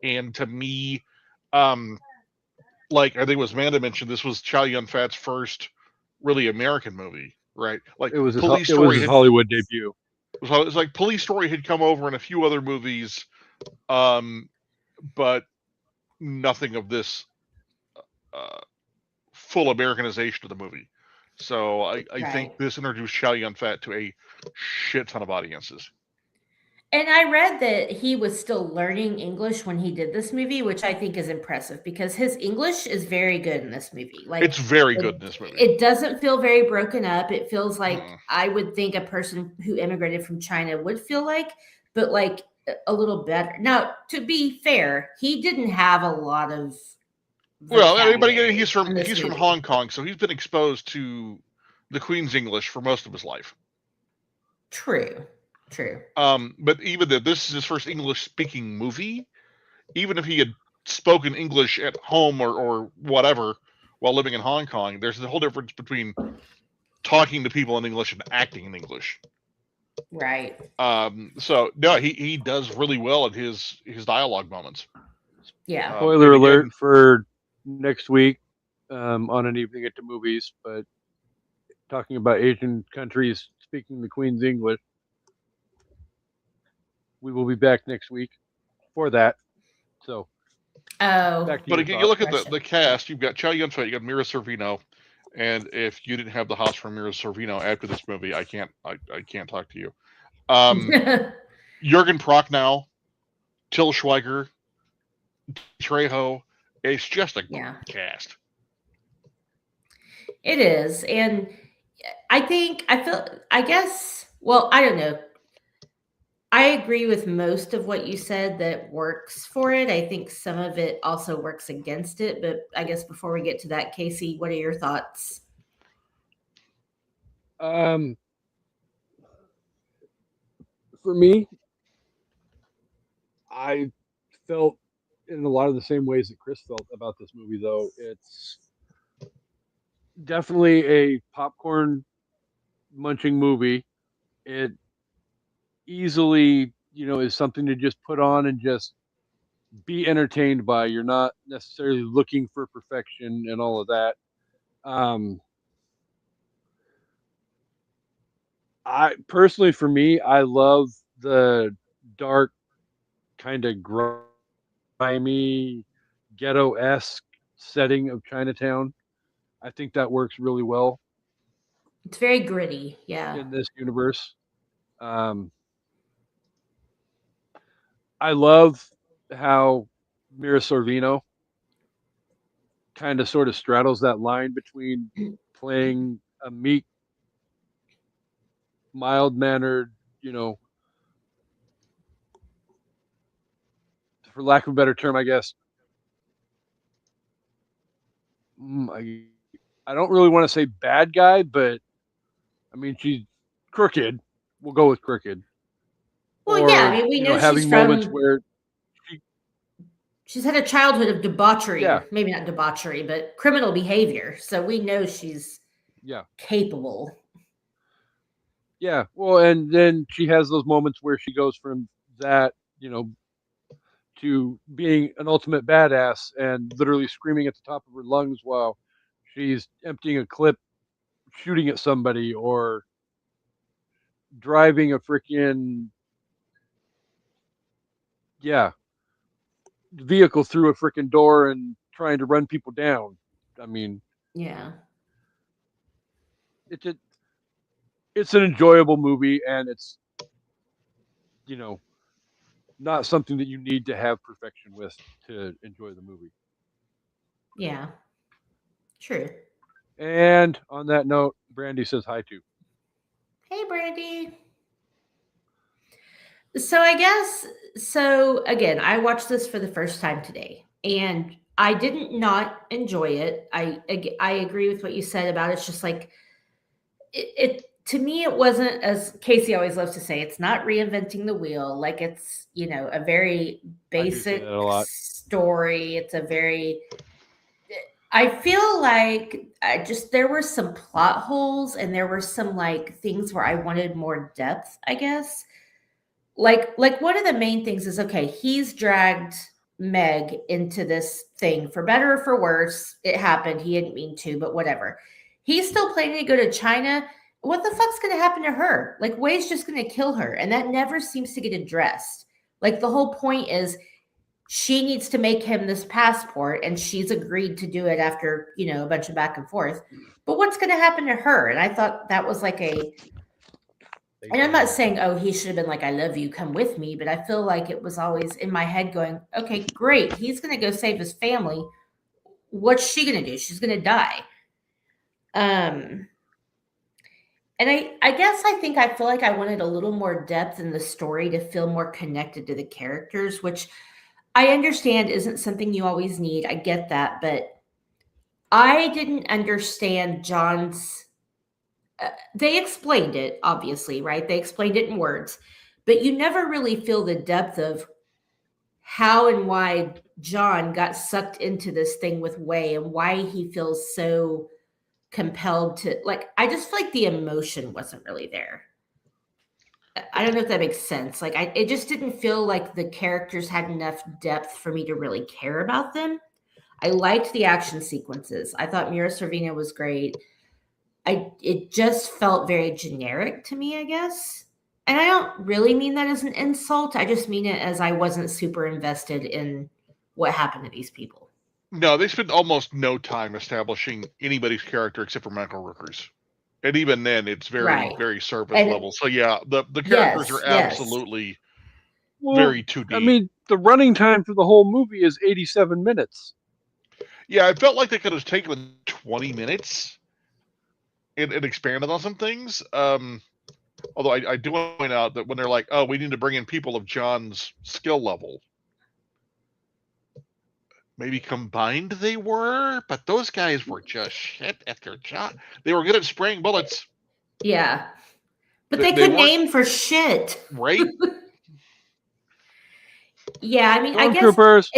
And to me, like I think it was Amanda mentioned, this was Chow Yun-fat's first really American movie, right? Like It was his, Police it was Story his had, Hollywood debut. so it was like Police Story had come over in a few other movies, but nothing of this full Americanization of the movie. So I think this introduced Chow Yun-fat to a shit ton of audiences. And I read that he was still learning English when he did this movie, which I think is impressive because his English is very good in this movie. Like it's very good in this movie. It doesn't feel very broken up. It feels like I would think a person who immigrated from China would feel like, but like a little better. Now, to be fair, he didn't have a lot of. Well, everybody, he's from Hong Kong, so he's been exposed to the Queen's English for most of his life. True. But even though this is his first English-speaking movie, even if he had spoken English at home or whatever while living in Hong Kong, there's a whole difference between talking to people in English and acting in English. Right. So no, he does really well at his dialogue moments. Yeah. Spoiler alert for next week on An Evening at the Movies, but talking about Asian countries speaking the Queen's English. We will be back next week for that. So, but again, you look at the cast. You've got Chow Yun-fat, you got Mira Sorvino, and if you didn't have the hots from Mira Sorvino after this movie, I can't talk to you. Jürgen Prochnow, Till Schweiger, Trejo. It's just a cast. It is, and I guess. Well, I don't know. I agree with most of what you said that works for it. I think some of it also works against it. But I guess before we get to that, Casey, what are your thoughts? For me, I felt in a lot of the same ways that Chris felt about this movie, though. It's definitely a popcorn munching movie. It easily, is something to just put on and just be entertained by. You're not necessarily looking for perfection and all of that. I personally, for me, I love the dark, kind of grimy, ghetto-esque setting of Chinatown. I think that works really well. It's very gritty, yeah. In this universe. I love how Mira Sorvino kind of sort of straddles that line between playing a meek, mild-mannered, for lack of a better term, I guess. I don't really want to say bad guy, but I mean, she's crooked. We'll go with crooked. Well, yeah, I mean, we know having she's moments where she's had a childhood of debauchery, maybe not debauchery, but criminal behavior. So we know she's capable. Yeah, well, and then she has those moments where she goes from that, to being an ultimate badass and literally screaming at the top of her lungs while she's emptying a clip, shooting at somebody, or driving a freaking vehicle through a freaking door and trying to run people down. I mean, it's an enjoyable movie, and it's not something that you need to have perfection with to enjoy the movie. Yeah, true. And on that note, Brandy says hi too. Hey, Brandy. So again, I watched this for the first time today, and I didn't not enjoy it. I agree with what you said about it's just like to me, it wasn't, as Casey always loves to say, it's not reinventing the wheel. Like, it's, a very basic story. It's a very, I feel like there were some plot holes and there were some like things where I wanted more depth, I guess. Like one of the main things is, okay, he's dragged Meg into this thing for better or for worse. It happened. He didn't mean to, but whatever. He's still planning to go to China. What the fuck's going to happen to her? Like, Wei's just going to kill her. And that never seems to get addressed. Like, the whole point is she needs to make him this passport, and she's agreed to do it after, a bunch of back and forth. But what's going to happen to her? And I thought that was like and I'm not saying, oh, he should have been like, I love you, come with me. But I feel like it was always in my head going, okay, great. He's going to go save his family. What's she going to do? She's going to die. And I feel like I wanted a little more depth in the story to feel more connected to the characters, which I understand isn't something you always need. I get that. But I didn't understand John's... they explained it, obviously, right? They explained it in words. But you never really feel the depth of how and why John got sucked into this thing with Wei and why he feels so compelled to, like, I just feel like the emotion wasn't really there. I don't know if that makes sense. Like, it just didn't feel like the characters had enough depth for me to really care about them. I liked the action sequences. I thought Mira Sorvino was great. It just felt very generic to me, I guess. And I don't really mean that as an insult. I just mean it as I wasn't super invested in what happened to these people. No, they spent almost no time establishing anybody's character except for Michael Rookers. And even then, it's very surface level. So, yeah, the characters are absolutely very 2D. I mean, the running time for the whole movie is 87 minutes. Yeah, I felt like they could have taken 20 minutes and expanded on some things. Although I do want to point out that when they're like, oh, we need to bring in people of John's skill level, maybe combined they were, but those guys were just shit at their job. They were good at spraying bullets. Yeah. But they couldn't aim for shit. Right? Yeah, I mean, I guess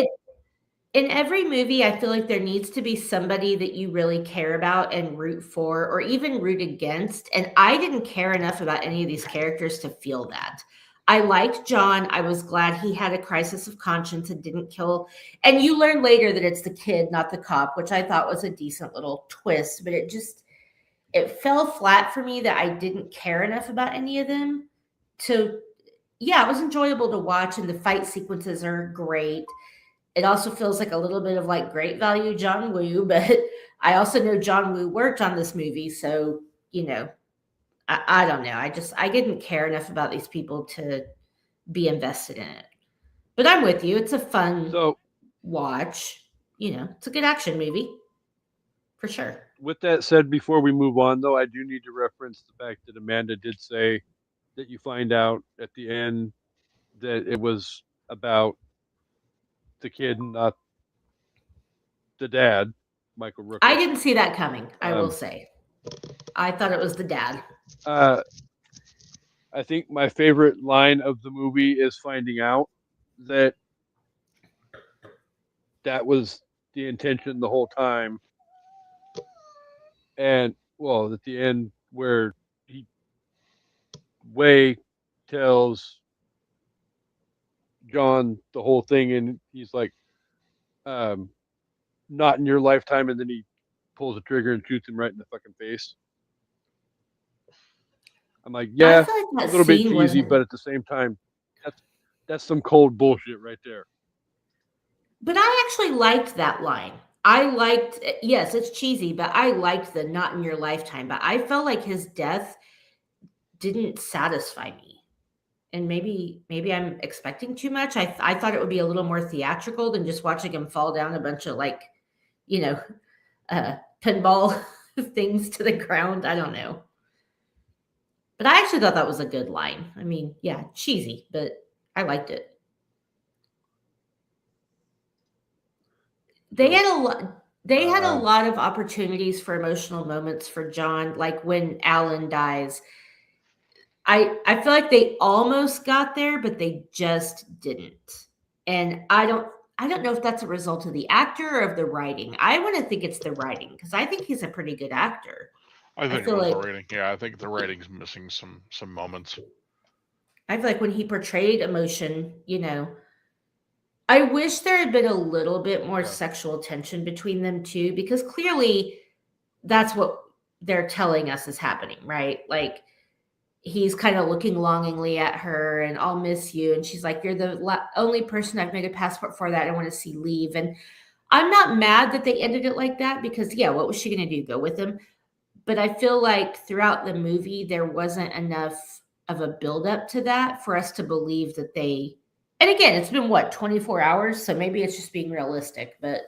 in every movie, I feel like there needs to be somebody that you really care about and root for, or even root against. And I didn't care enough about any of these characters to feel that. I liked John. I was glad he had a crisis of conscience and didn't kill. And you learn later that it's the kid, not the cop, which I thought was a decent little twist. But it fell flat for me that I didn't care enough about any of them. It was enjoyable to watch, and the fight sequences are great. It also feels like a little bit of like great value John Woo, but I also know John Woo worked on this movie. So, I don't know. I didn't care enough about these people to be invested in it. But I'm with you. It's a fun watch. It's a good action movie for sure. With that said, before we move on, though, I do need to reference the fact that Amanda did say that you find out at the end that it was about the kid, not the dad, Michael Rooker. I didn't see that coming, I will say. I thought it was the dad. I think my favorite line of the movie is finding out that was the intention the whole time. And, well, at the end where Wei tells John the whole thing, and he's like, not in your lifetime, and then he pulls the trigger and shoots him right in the fucking face. I'm like, yeah, a little bit cheesy, but at the same time, that's some cold bullshit right there. But I actually liked that line. Yes, it's cheesy, but I liked the not in your lifetime. But I felt like his death didn't satisfy me. And maybe I'm expecting too much. I thought it would be a little more theatrical than just watching him fall down a bunch of pinball things to the ground. I don't know. But I actually thought that was a good line. I mean, yeah, cheesy, but I liked it. They had They had a lot of opportunities for emotional moments for John, like when Alan dies. I feel like they almost got there, but they just didn't. And I don't know if that's a result of the actor or of the writing. I want to think it's the writing because I think he's a pretty good actor. I think it was the writing. Yeah, I think the writing's missing some moments. I feel like when he portrayed emotion, I wish there had been a little bit more sexual tension between them two, because clearly that's what they're telling us is happening, right? Like, he's kind of looking longingly at her and I'll miss you. And she's like, you're the only person I've made a passport for that I want to see leave. And I'm not mad that they ended it like that because, yeah, what was she going to do? Go with him? But I feel like throughout the movie, there wasn't enough of a buildup to that for us to believe that they, and again, it's been 24 hours. So maybe it's just being realistic, but,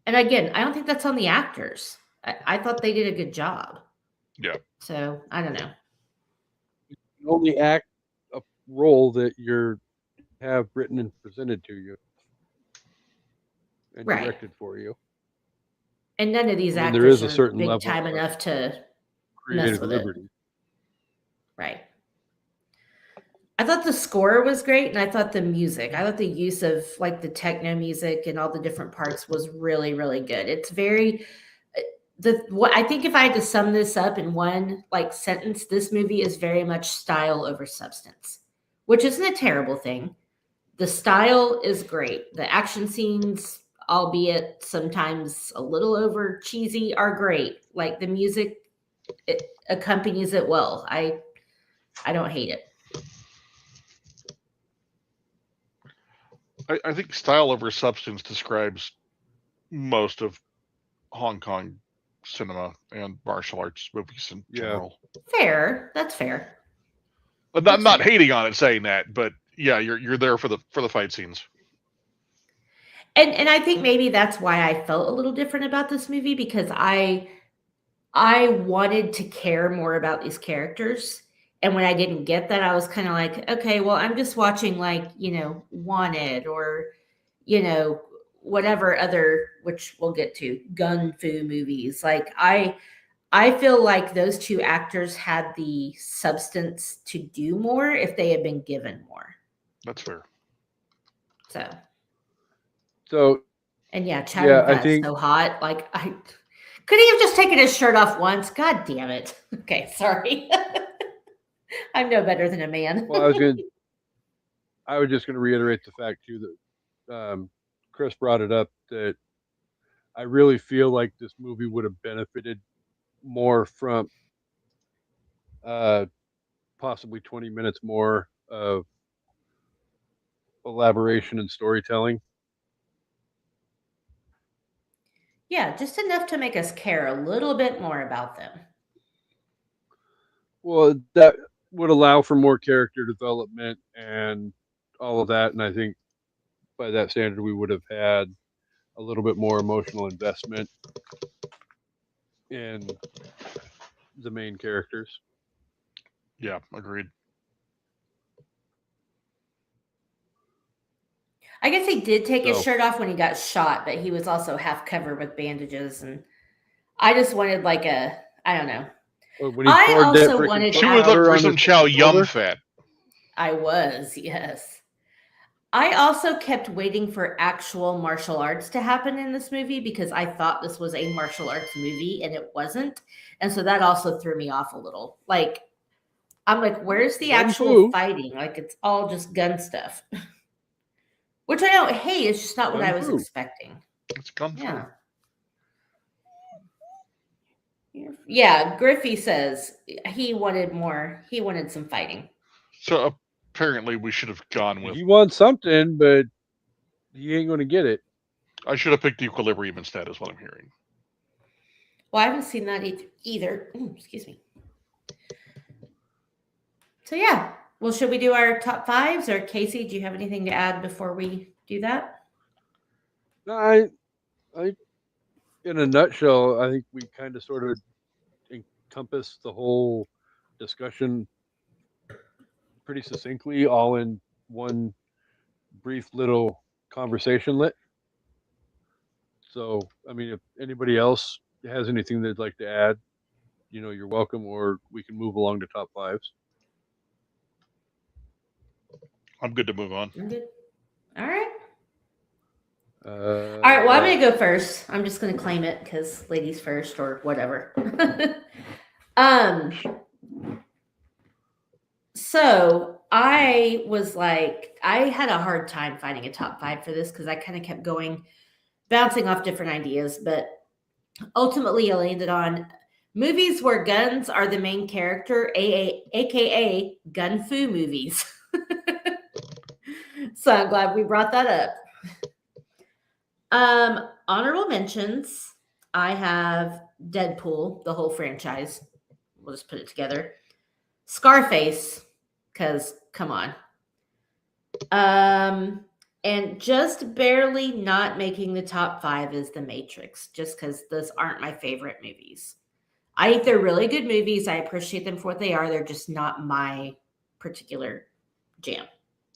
and again, I don't think that's on the actors. I thought they did a good job. Yeah. So I don't know. You can only act a role that you have written and presented to you and directed for you. And none of these actors there is a certain big level time enough to creative liberty. Right. I thought the score was great, and I thought the music, I thought the use of like the techno music and all the different parts was really, really good. It's very I think if I had to sum this up in one sentence, this movie is very much style over substance, which isn't a terrible thing. The style is great. The action scenes, albeit sometimes a little over cheesy, are great. Like the music, it accompanies it well. I don't hate it. I think style over substance describes most of Hong Kong cinema and martial arts movies in general. Fair. That's fair. But I'm not hating on it saying that, but yeah, you're there for the fight scenes. And I think maybe that's why I felt a little different about this movie, because I wanted to care more about these characters. And when I didn't get that, I was kind of like, okay, well, I'm just watching Wanted or, whatever other, which we'll get to, gun fu movies. Like I feel like those two actors had the substance to do more if they had been given more. That's fair. So and yeah, Chadwick so hot. Like could he have just taken his shirt off once? God damn it. Okay, sorry. I'm no better than a man. Well, I was just gonna reiterate the fact too that Chris brought it up, that I really feel like this movie would have benefited more from possibly 20 minutes more of elaboration and storytelling. Yeah, just enough to make us care a little bit more about them. Well, that would allow for more character development and all of that, and I think by that standard we would have had a little bit more emotional investment in the main characters. Yeah, agreed. I guess he did take his shirt off when he got shot, but he was also half covered with bandages, and I just wanted I don't know. I also wanted. She would look for some Chow Yum fat. I was, yes. I also kept waiting for actual martial arts to happen in this movie because I thought this was a martial arts movie and it wasn't. And so that also threw me off a little. I'm like, where's the actual fighting? It's all just gun stuff. Which I don't hate. It's just not what I was expecting. It's gun fu. Yeah, Griffey says he wanted more. He wanted some fighting. So apparently we should have gone with... He wants something, but he ain't going to get it. I should have picked Equilibrium instead, is what I'm hearing. Well, I haven't seen that either. Excuse me. So yeah. Well, should we do our top fives, or Casey, do you have anything to add before we do that? No, I in a nutshell, I think we kind of sort of encompass the whole discussion pretty succinctly, all in one brief little conversation lit. So, I mean, if anybody else has anything they'd like to add, you're welcome, or we can move along to top fives. I'm good to move on. I'm good. All right. All All right. Well, I'm going to go first. I'm just going to claim it because ladies first or whatever. So I was like, I had a hard time finding a top five for this because I kind of kept bouncing off different ideas, but ultimately I landed on movies where guns are the main character, aka gun fu movies. So I'm glad we brought that up. Honorable mentions. I have Deadpool, the whole franchise. We'll just put it together. Scarface, because come on. And just barely not making the top five is The Matrix, just because those aren't my favorite movies. I think they're really good movies. I appreciate them for what they are. They're just not my particular jam.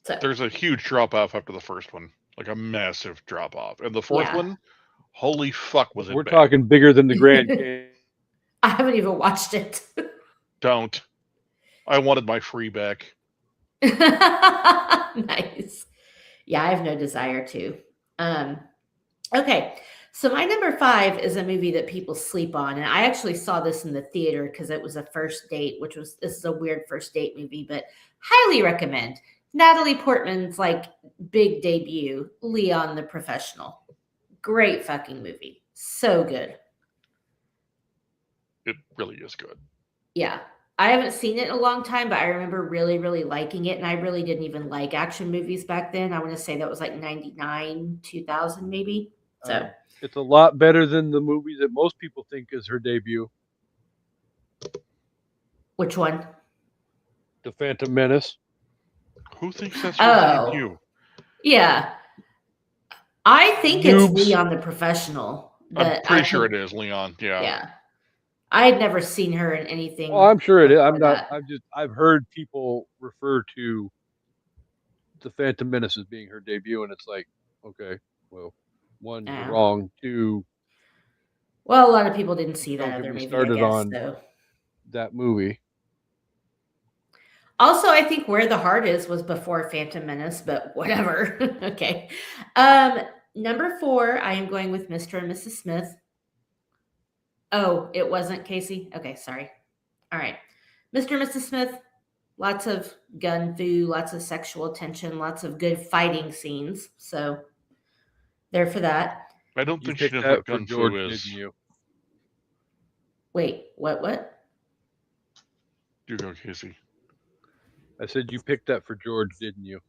So there's a huge drop off after the first one, like a massive drop off, and the fourth one, holy fuck, was it? We're talking bigger than the Grand Canyon. I haven't even watched it. Don't. I wanted my free back. Nice. Yeah, I have no desire to. Okay, so my number five is a movie that people sleep on, and I actually saw this in the theater because it was a first date, this is a weird first date movie, but highly recommend. Natalie Portman's like big debut, Leon the Professional. Great fucking movie. So good. It really is good. Yeah. I haven't seen it in a long time, but I remember really, really liking it. And I really didn't even like action movies back then. I want to say that was like 99, 2000 maybe. So it's a lot better than the movie that most people think is her debut. Which one? The Phantom Menace. Who thinks that's her debut? Yeah. I think it's Leon the Professional. I'm pretty sure it is Leon. Yeah. Yeah. I had never seen her in anything. Well, I'm sure it is. I've heard people refer to The Phantom Menace as being her debut, and it's like, okay, well, one, you're wrong. Two, well, a lot of people didn't see that other movie. Started on that movie. Also, I think Where the Heart Is was before Phantom Menace, but whatever. Okay. Number 4, I am going with Mr. and Mrs. Smith. Oh, it wasn't Casey? Okay, sorry. All right. Mr. and Mrs. Smith, lots of gun fu, lots of sexual tension, lots of good fighting scenes. So there for that. I don't think she knows what gun fu is. Wait, what? You go, Casey. I said you picked that for George, didn't you?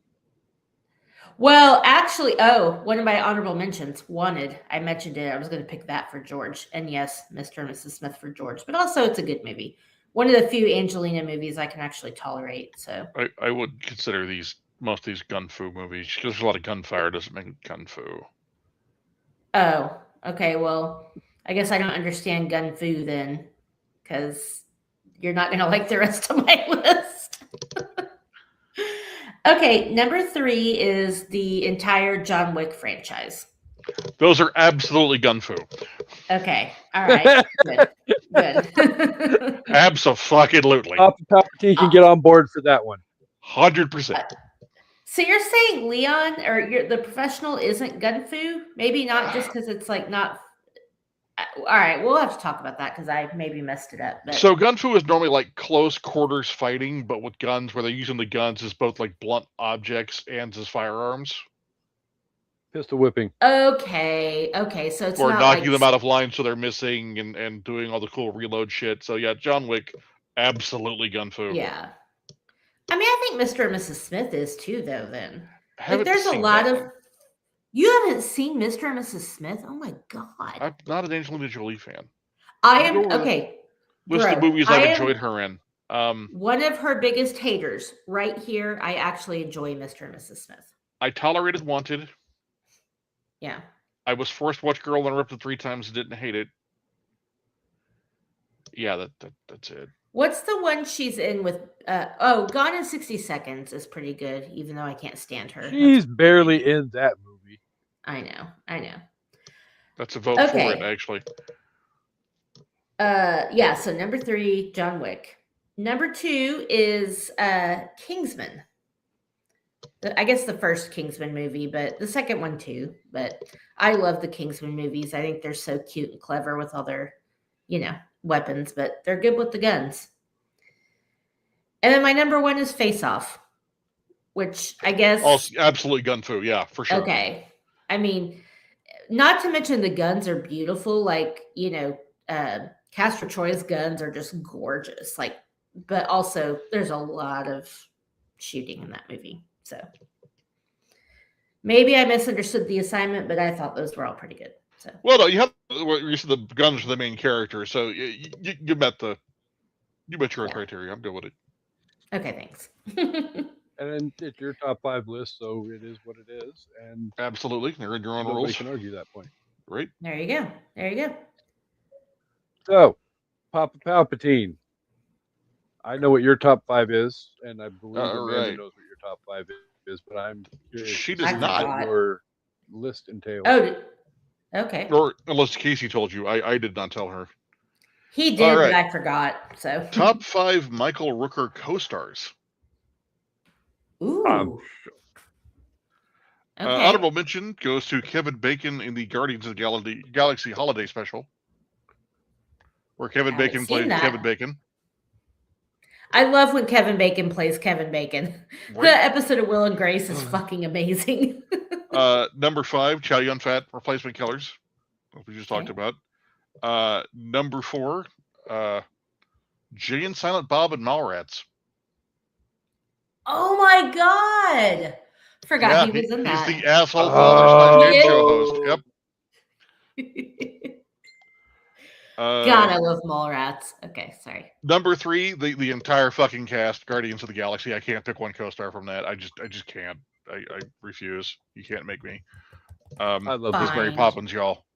Well, actually, one of my honorable mentions, Wanted. I mentioned it. I was going to pick that for George. And yes, Mr. and Mrs. Smith for George. But also, it's a good movie. One of the few Angelina movies I can actually tolerate. So I would consider most of these gun fu movies, because there's a lot of gunfire, doesn't make gun fu. Oh, okay. Well, I guess I don't understand gun fu then, because you're not going to like the rest of my list. Okay, number 3 is the entire John Wick franchise. Those are absolutely gun fu. Okay, all right, good. Absolutely. Palpatine can get on board for that one. 100%. So you're saying Leon or the Professional isn't gun fu? Maybe not, just because it's like not. All right, we'll have to talk about that because I maybe messed it up. But... So gun fu is normally like close quarters fighting, but with guns, where they're using the guns as both like blunt objects and as firearms. Pistol whipping. Okay, so it's or not knocking them out of line so they're missing and doing all the cool reload shit. So yeah, John Wick, absolutely gun fu. Yeah, I mean, I think Mr. and Mrs. Smith is too, though. Then like, there's a lot of. You haven't seen Mr. and Mrs. Smith? Oh my god! I'm not an Angelina Jolie fan. I am okay. List of movies I've enjoyed her in. One of her biggest haters, right here. I actually enjoy Mr. and Mrs. Smith. I tolerated Wanted. Yeah. I was forced to watch Girl Interrupted 3 times and didn't hate it. Yeah, that's it. What's the one she's in with? Gone in 60 Seconds is pretty good, even though I can't stand her. She's barely in that movie. I know. That's a vote for it, actually. Yeah, so number 3, John Wick. Number 2 is Kingsman. I guess the first Kingsman movie, but the second one too. But I love the Kingsman movies. I think they're so cute and clever with all their, weapons, but they're good with the guns. And then my number 1 is Face Off, which I guess... Oh, absolutely gun fu, yeah, for sure. Okay. I mean, not to mention the guns are beautiful. Like, Castor Troy's guns are just gorgeous. Like, but also there's a lot of shooting in that movie. So maybe I misunderstood the assignment, but I thought those were all pretty good. So well, no, you said the guns are the main character, so you met your criteria. I'm good with it. Okay, thanks. And it's your top 5 list, so it is what it is. And absolutely, they're in your own rules. Nobody can argue that point, right? There you go. There you go. So, Papa Palpatine. I know what your top 5 is, and I believe Amanda knows what your top 5 is, but I'm curious. She does not. What your list entails. Oh, okay. Or unless Casey told you, I did not tell her. He did, but I forgot. So top 5 Michael Rooker co-stars. Ooh. Okay. Honorable mention goes to Kevin Bacon in the Guardians of the Galaxy Holiday Special, where Kevin Bacon played Kevin Bacon. I love when Kevin Bacon plays Kevin Bacon. Right. The episode of Will and Grace is fucking amazing. Number 5, Chow Yun-Fat, Replacement Killers, which we just talked about. Number 4, Jay and Silent Bob and Mallrats. Oh my God! Forgot he was in that. He's the asshole father/game show host. Yep. God, I love Mallrats. Okay, sorry. Number 3, the entire fucking cast, Guardians of the Galaxy. I can't pick one co-star from that. I just can't. I refuse. You can't make me. I love this Mary Poppins, y'all.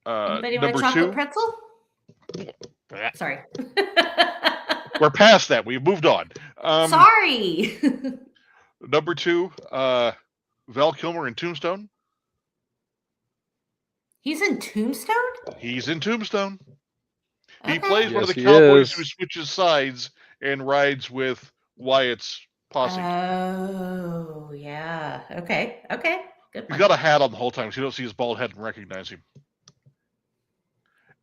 Anybody want a chocolate pretzel? Sorry. We're past that. We've moved on. Sorry. Number 2, Val Kilmer in Tombstone. He's in Tombstone? He's in Tombstone. Okay. He plays one of the he cowboys is. who switches sides and rides with Wyatt's posse. Oh, yeah. Okay. Good. He's got a hat on the whole time, so you don't see his bald head and recognize him.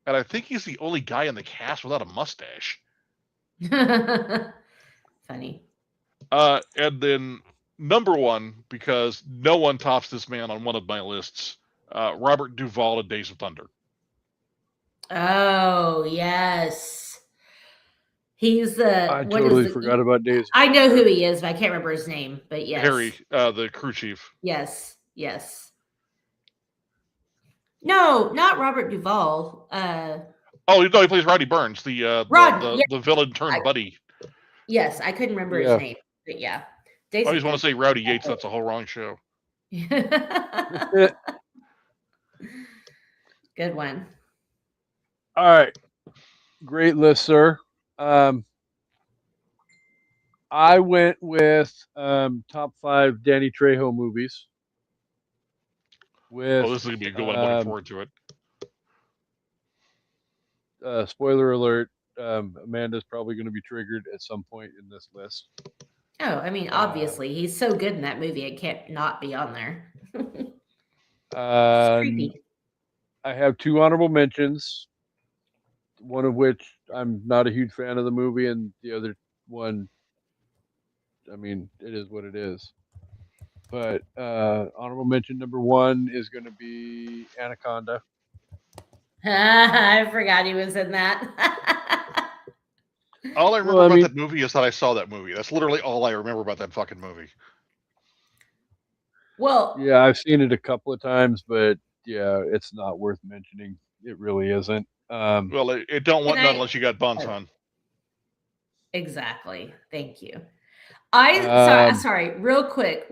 And I think he's the only guy in the cast without a mustache. Funny. And then number 1, because no one tops this man on one of my lists, Robert Duvall in Days of Thunder. Oh, yes. He's the... I totally forgot about Days. I know who he is, but I can't remember his name. But yes. Harry, the crew chief. Yes. No, not Robert Duvall. Oh, no, he plays Roddy Burns, the villain turned buddy. Yes, I couldn't remember his name, but yeah. I just want to say Rowdy Yates. That's a whole wrong show. Good one. All right. Great list, sir. I went with top 5 Danny Trejo movies. With, this is going to be a good one. I'm looking forward to it. Spoiler alert, Amanda's probably going to be triggered at some point in this list. Oh, I mean, obviously. He's so good in that movie. It can't not be on there. I have 2 honorable mentions, one of which I'm not a huge fan of the movie, and the other one, I mean, it is what it is. But honorable mention number 1 is going to be Anaconda. I forgot he was in that. All I remember about that movie is that I saw that movie. That's literally all I remember about that fucking movie. Well, yeah, I've seen it a couple of times, but yeah, it's not worth mentioning. It really isn't. Well, it don't want none unless you got buns on. Exactly. Thank you. Sorry, real quick.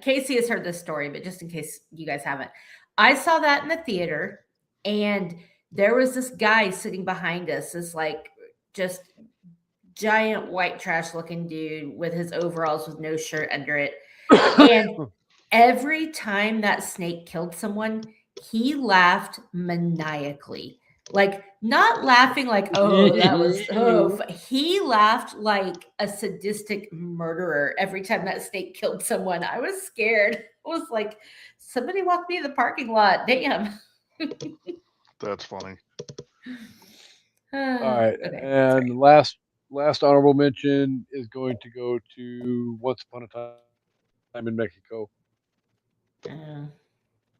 Casey has heard this story, but just in case you guys haven't, I saw that in the theater, and there was this guy sitting behind us, this like just giant white trash looking dude with his overalls with no shirt under it. And Every time that snake killed someone, he laughed maniacally. Like, not laughing like, oh, that was, he laughed like a sadistic murderer every time that snake killed someone. I was scared. I was like, somebody walked me in the parking lot. Damn. That's funny. All right, Okay, and last honorable mention is going to go to Once Upon a Time in Mexico.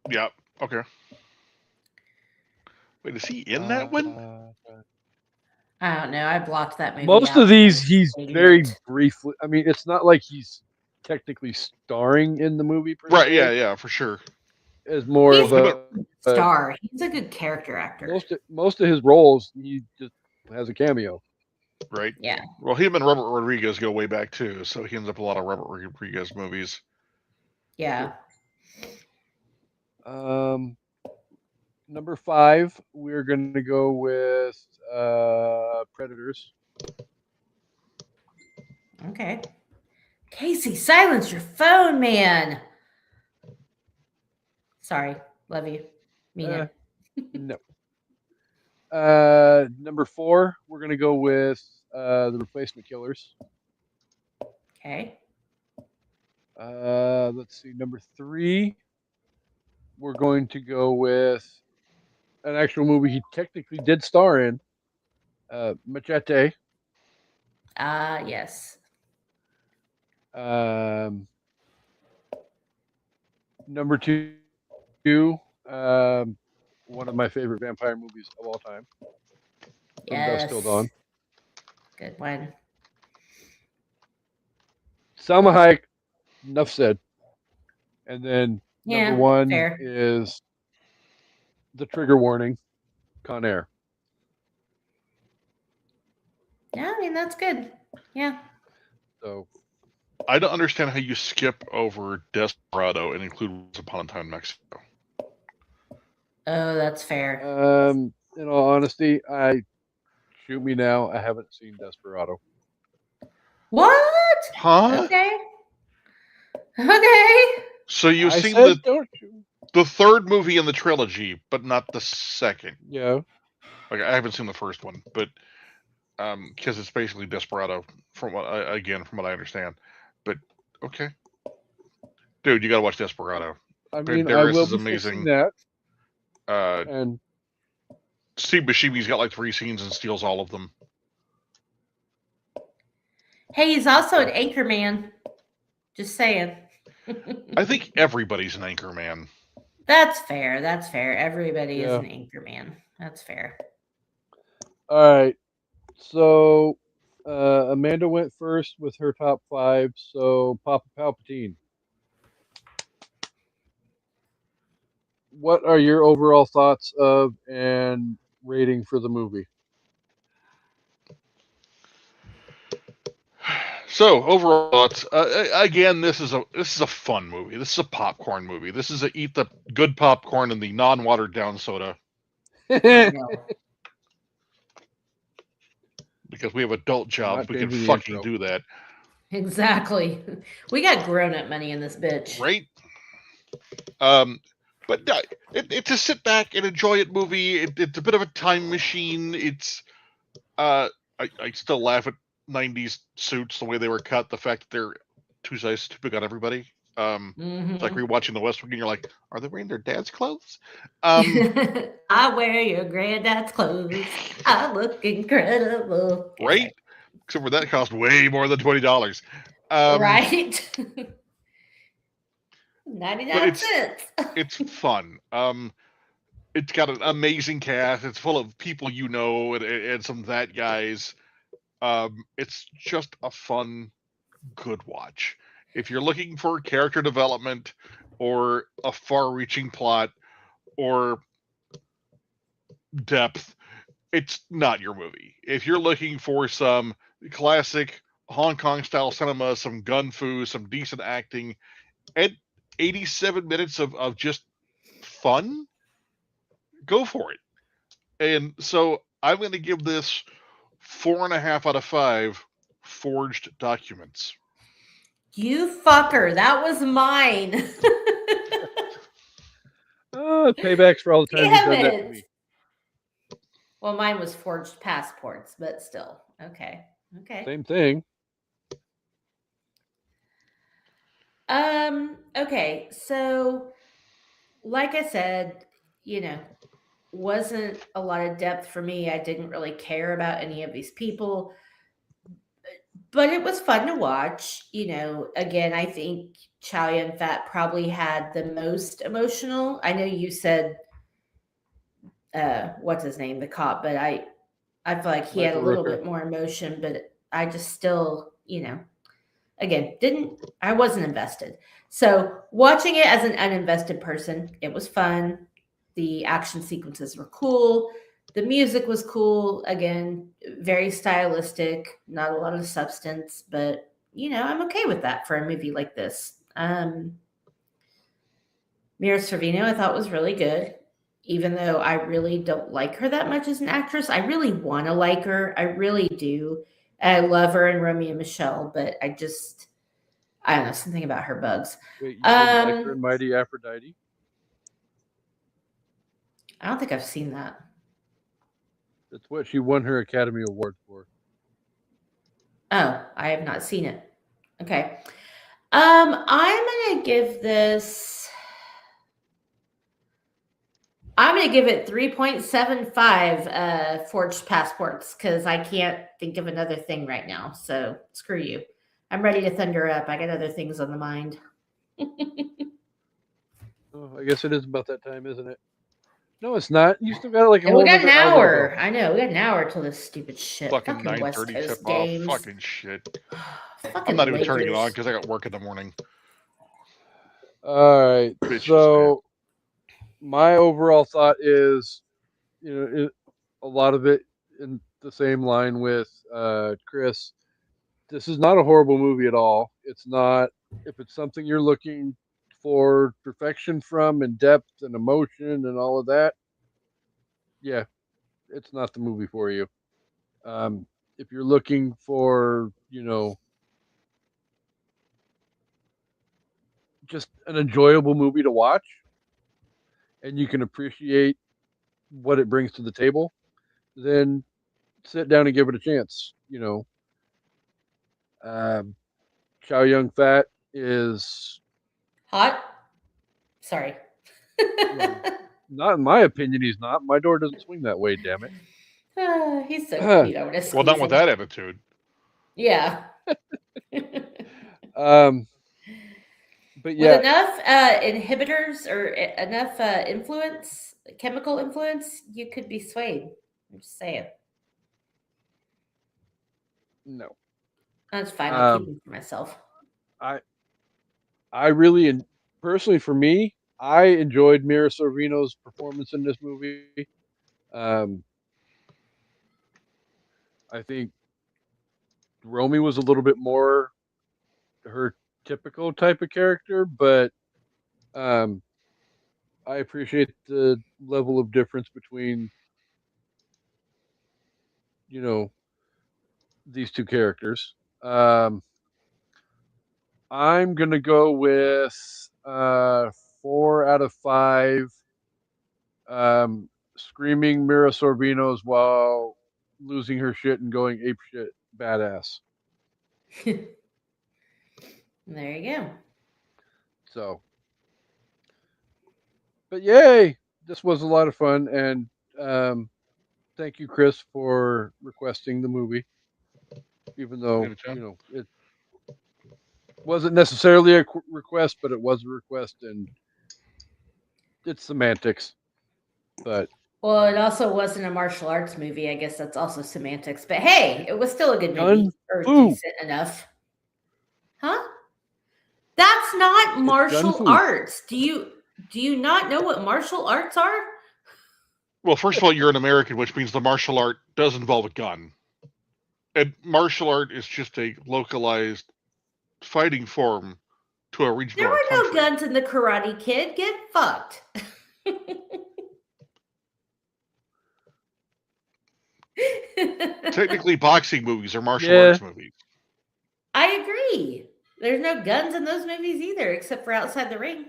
Yeah. Okay. Wait, is he in that one? I don't know. I blocked that movie Most out. of these, he's Hated very it. briefly. I mean, it's not like he's technically starring in the movie per Right. se. Yeah. Yeah. For sure. As more He's of a star. He's a good character actor. most of his roles, he just has a cameo. Right. Yeah. Well, him and Robert Rodriguez go way back too, so he ends up in a lot of Robert Rodriguez movies. Yeah. Number 5, we're going to go with Predators. Okay. Casey, silence your phone, man. Sorry. Love you. Mean it. No. Number 4, we're going to go with The Replacement Killers. Okay. Let's see. Number 3, we're going to go with an actual movie he technically did star in, Machete. Yes. Number 2, one of my favorite vampire movies of all time, From Dusk Till Dawn. Good one. Salma Hayek, enough said. And then Yeah, number 1 fair. is The Trigger Warning, Con Air. Yeah, I mean, that's good. Yeah. So I don't understand how you skip over Desperado and include Once Upon a Time in Mexico. Oh, that's fair. in all honesty, shoot me now. I haven't seen Desperado. What? Huh? Okay. Okay. So you've seen the third movie in the trilogy, but not the second. Yeah. Like, I haven't seen the first one, but because it's basically Desperado from what I understand. But okay, dude, you gotta watch Desperado. I mean, I will is be amazing. That. And Steve Buscemi's got like 3 scenes and steals all of them. Hey, he's also an anchor man. Just saying. I think everybody's an anchor man. That's fair. That's fair. Everybody is an anchor man. That's fair. All right. So Amanda went first with her top 5. So Papa Palpatine. What are your overall thoughts of and rating for the movie? So overall thoughts. Again, this is a fun movie. This is a popcorn movie. This is eat the good popcorn and the non-watered down soda. Because we have adult jobs, we can fucking do that. Exactly. We got grown-up money in this bitch. Right? But it's a sit back and enjoy it movie. It's a bit of a time machine. It's I still laugh at 90s suits, the way they were cut, the fact that they're 2 sizes too big on everybody. It's like rewatching The West Wing and you're like, are they wearing their dad's clothes? I wear your granddad's clothes. I look incredible. Right? Except for that cost way more than $20. Right? 99 cents. It's fun. It's got an amazing cast. It's full of people you know and some that guys. It's just a fun, good watch. If you're looking for character development or a far-reaching plot or depth, it's not your movie. If you're looking for some classic Hong Kong style cinema, some gun fu, some decent acting, and 87 minutes of just fun, go for it. And so I'm going to give this 4.5 out of 5 forged documents. You fucker. That was mine. Paybacks for all the times you've done that to me. Well, mine was forged passports, but still. Okay. Same thing. Okay. So, like I said, wasn't a lot of depth for me. I didn't really care about any of these people, but it was fun to watch. Again, I think Chow Yun-fat probably had the most emotional. I know you said, what's his name, the cop, but I feel like he had a little bit more emotion, but I just still, again, I wasn't invested. So watching it as an uninvested person, it was fun. The action sequences were cool. The music was cool. Again, very stylistic, not a lot of substance, but I'm okay with that for a movie like this. Mira Sorvino, I thought was really good, even though I really don't like her that much as an actress. I really want to like her. I really do. I love her in Romeo and Michelle, but I don't know, something about her bugs. Wait, you didn't like her in Mighty Aphrodite? I don't think I've seen that. That's what she won her Academy Award for. Oh, I have not seen it. Okay. I'm going to give it 3.75 forged passports because I can't think of another thing right now. So screw you. I'm ready to thunder up. I got other things on the mind. I guess it is about that time, isn't it? No, it's not. You still got like we got an hour. I know. We got an hour till this stupid shit. Fucking 9:30 tip off. Fucking shit. I'm not even turning it on because I got work in the morning. All right. Bitches, so my overall thought is, a lot of it in the same line with Chris. This is not a horrible movie at all. It's not. If it's something you're looking for perfection from and depth and emotion and all of that, yeah, it's not the movie for you. If you're looking for, just an enjoyable movie to watch and you can appreciate what it brings to the table, then sit down and give it a chance. Chow Yun-fat is hot. Sorry. Not in my opinion, he's not. My door doesn't swing that way, damn it. He's so cute. Well, not with that attitude. Yeah. But yeah. With enough inhibitors or enough chemical influence, you could be swayed. I'm just saying. No. That's fine. I'll keep it for myself. I really, personally for me, I enjoyed Mira Sorvino's performance in this movie. I think Romy was a little bit more her typical type of character, but I appreciate the level of difference between, these two characters. I'm gonna go with 4 out of 5. Screaming Mira Sorvino's while losing her shit and going ape shit badass. There you go. So, but yay, this was a lot of fun, and thank you, Chris, for requesting the movie. Even though it wasn't necessarily a request, but it was a request, and it's semantics. But well, it also wasn't a martial arts movie. I guess that's also semantics. But hey, it was still a good movie or decent enough. Huh? That's not martial arts. Do you not know what martial arts are? Well, first of all, you're an American, which means the martial art does involve a gun. And martial art is just a localized fighting form to a regional country. There were no guns in the Karate Kid. Get fucked. Technically, boxing movies are martial arts movies. I agree. There's no guns in those movies either, except for outside the ring.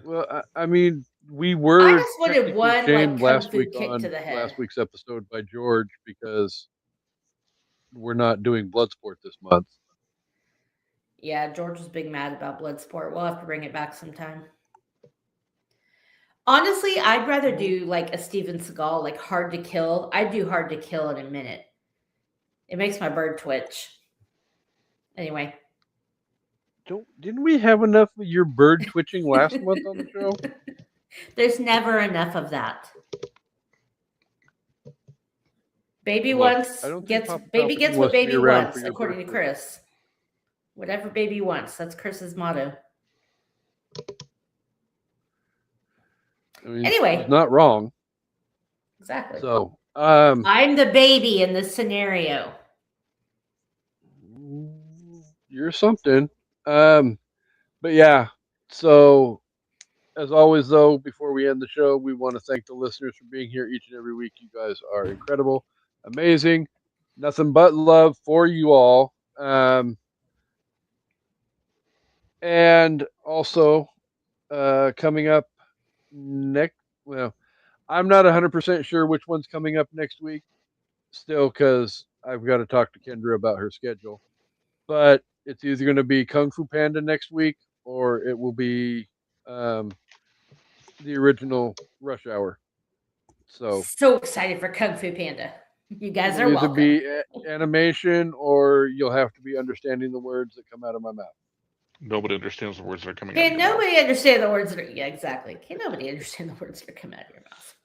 Well, I mean, we I were just wanted technically one like shamed kung last fu week kick on to the last head. week's episode by George because we're not doing Bloodsport this month. Yeah, George was big mad about Bloodsport. We'll have to bring it back sometime. Honestly, I'd rather do like a Steven Seagal, like Hard to Kill. I'd do Hard to Kill in a minute. It makes my bird twitch. Anyway. Didn't we have enough of your bird twitching last month on the show? There's never enough of that. Baby Look, wants I don't think gets Papa baby Palpatine gets wants what to be baby around wants, for your according to bird Chris. Whatever baby wants. That's Chris's motto. I mean, Anyway. he's not wrong. Exactly. So, I'm the baby in this scenario. You're something. But yeah, so as always, though, before we end the show, we want to thank the listeners for being here each and every week. You guys are incredible, amazing, nothing but love for you all. And also, coming up next, well, I'm not 100% sure which one's coming up next week still because I've got to talk to Kendra about her schedule. But it's either going to be Kung Fu Panda next week or it will be the original Rush Hour. So excited for Kung Fu Panda. You guys are it'll welcome. either be animation or you'll have to be understanding the words that come out of my mouth. Nobody understands the words that are coming out. Can nobody understand the words that are? Yeah, exactly. Can nobody understand the words that come out of your mouth?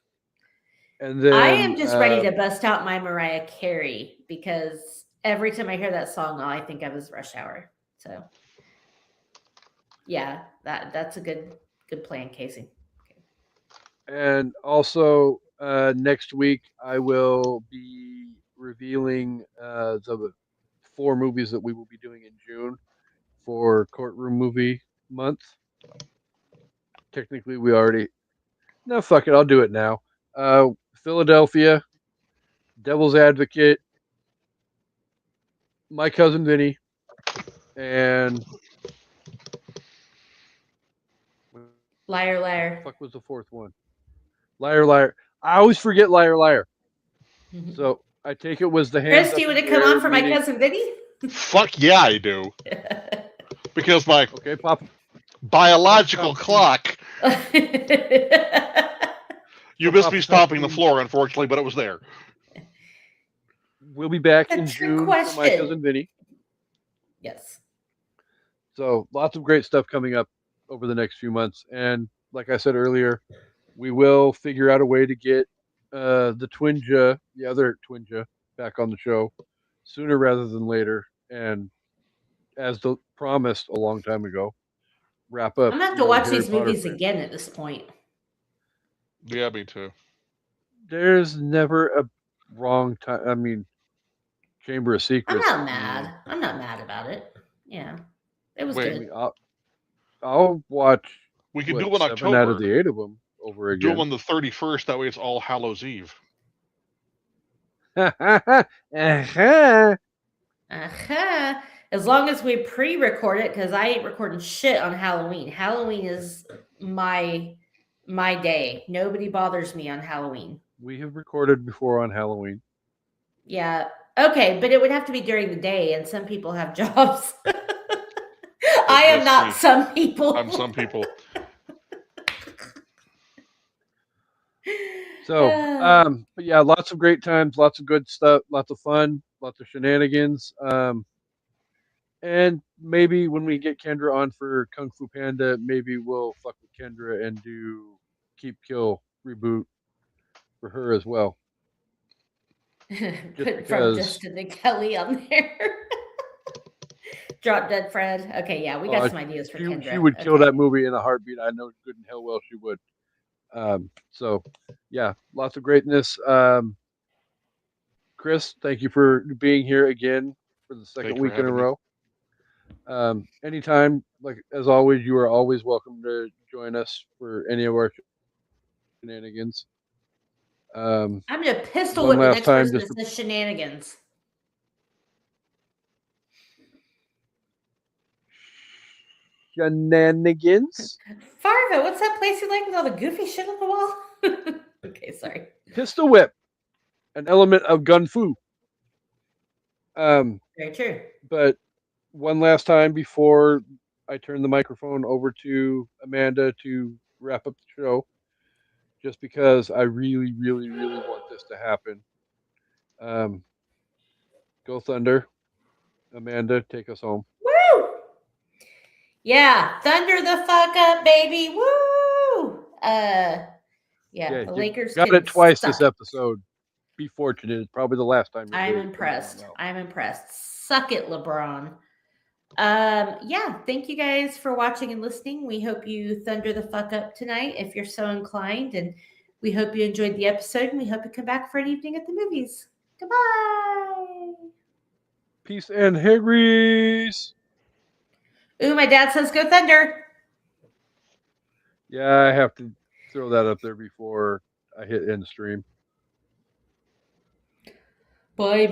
And then I am just ready to bust out my Mariah Carey because every time I hear that song, all I think of is Rush Hour. So, yeah, that's a good plan, Casey. Okay. And also next week I will be revealing the 4 movies that we will be doing in June for Courtroom Movie Month. Technically, we already. No, fuck it. I'll do it now. Philadelphia, Devil's Advocate, My Cousin Vinny, and Liar, Liar. What the fuck was the 4th one? Liar, Liar. I always forget Liar, Liar. So I take it was the hands. Chris, do you want to come on for My Cousin Vinny? Fuck yeah, I do. Because my Papa. Biological clock. You missed me stomping the floor, unfortunately, but it was there. We'll be back in June for My Cousin Vinny. Yes. So lots of great stuff coming up over the next few months. And like I said earlier, we will figure out a way to get the other Twinja, back on the show sooner rather than later. And as promised a long time ago, wrap up. I'm gonna have to watch these movies again at this point. Yeah, me too. There's never a wrong time. I mean, Chamber of Secrets. I'm not mad. I'm not mad about it. Yeah, it was good. I'll watch. We could do one October. 7 out of the 8 of them over again. Do them on the 31st. That way, it's All Hallows Eve. As long as we pre-record it, because I ain't recording shit on Halloween. Halloween is my day. Nobody bothers me on Halloween. We have recorded before on Halloween. Yeah. Okay, but it would have to be during the day, and some people have jobs. I am not some people. I'm some people. So, but yeah, lots of great times, lots of good stuff, lots of fun, lots of shenanigans. And maybe when we get Kendra on for Kung Fu Panda, maybe we'll fuck with Kendra and do Keep Kill reboot for her as well. Put from Justin and Kelly on there. Drop Dead Fred. Okay, yeah, we got some ideas for Kendra. She would kill that movie in a heartbeat. I know good and hell well she would. So, yeah, lots of greatness. Chris, thank you for being here again for the second week in a row. Anytime, like as always, you are always welcome to join us for any of our shenanigans. I'm gonna pistol whip the next person that says shenanigans. shenanigans. Farva, what's that place you like with all the goofy shit on the wall? Okay, sorry. Pistol whip, an element of gun fu. Very true. But one last time before I turn the microphone over to Amanda to wrap up the show, just because I really, really, really want this to happen. Go Thunder. Amanda, take us home. Woo! Yeah, thunder the fuck up, baby. Woo! The Lakers got can it twice suck this episode. Be fortunate. It's probably the last time. I'm impressed. I'm impressed. Suck it, LeBron. Thank you guys for watching and listening. We hope you thunder the fuck up tonight if you're so inclined, and we hope you enjoyed the episode, and we hope you come back for an evening at the movies. Goodbye. Peace and hair grease. Ooh, my dad says go Thunder. Yeah, I have to throw that up there before I hit end stream. Bye.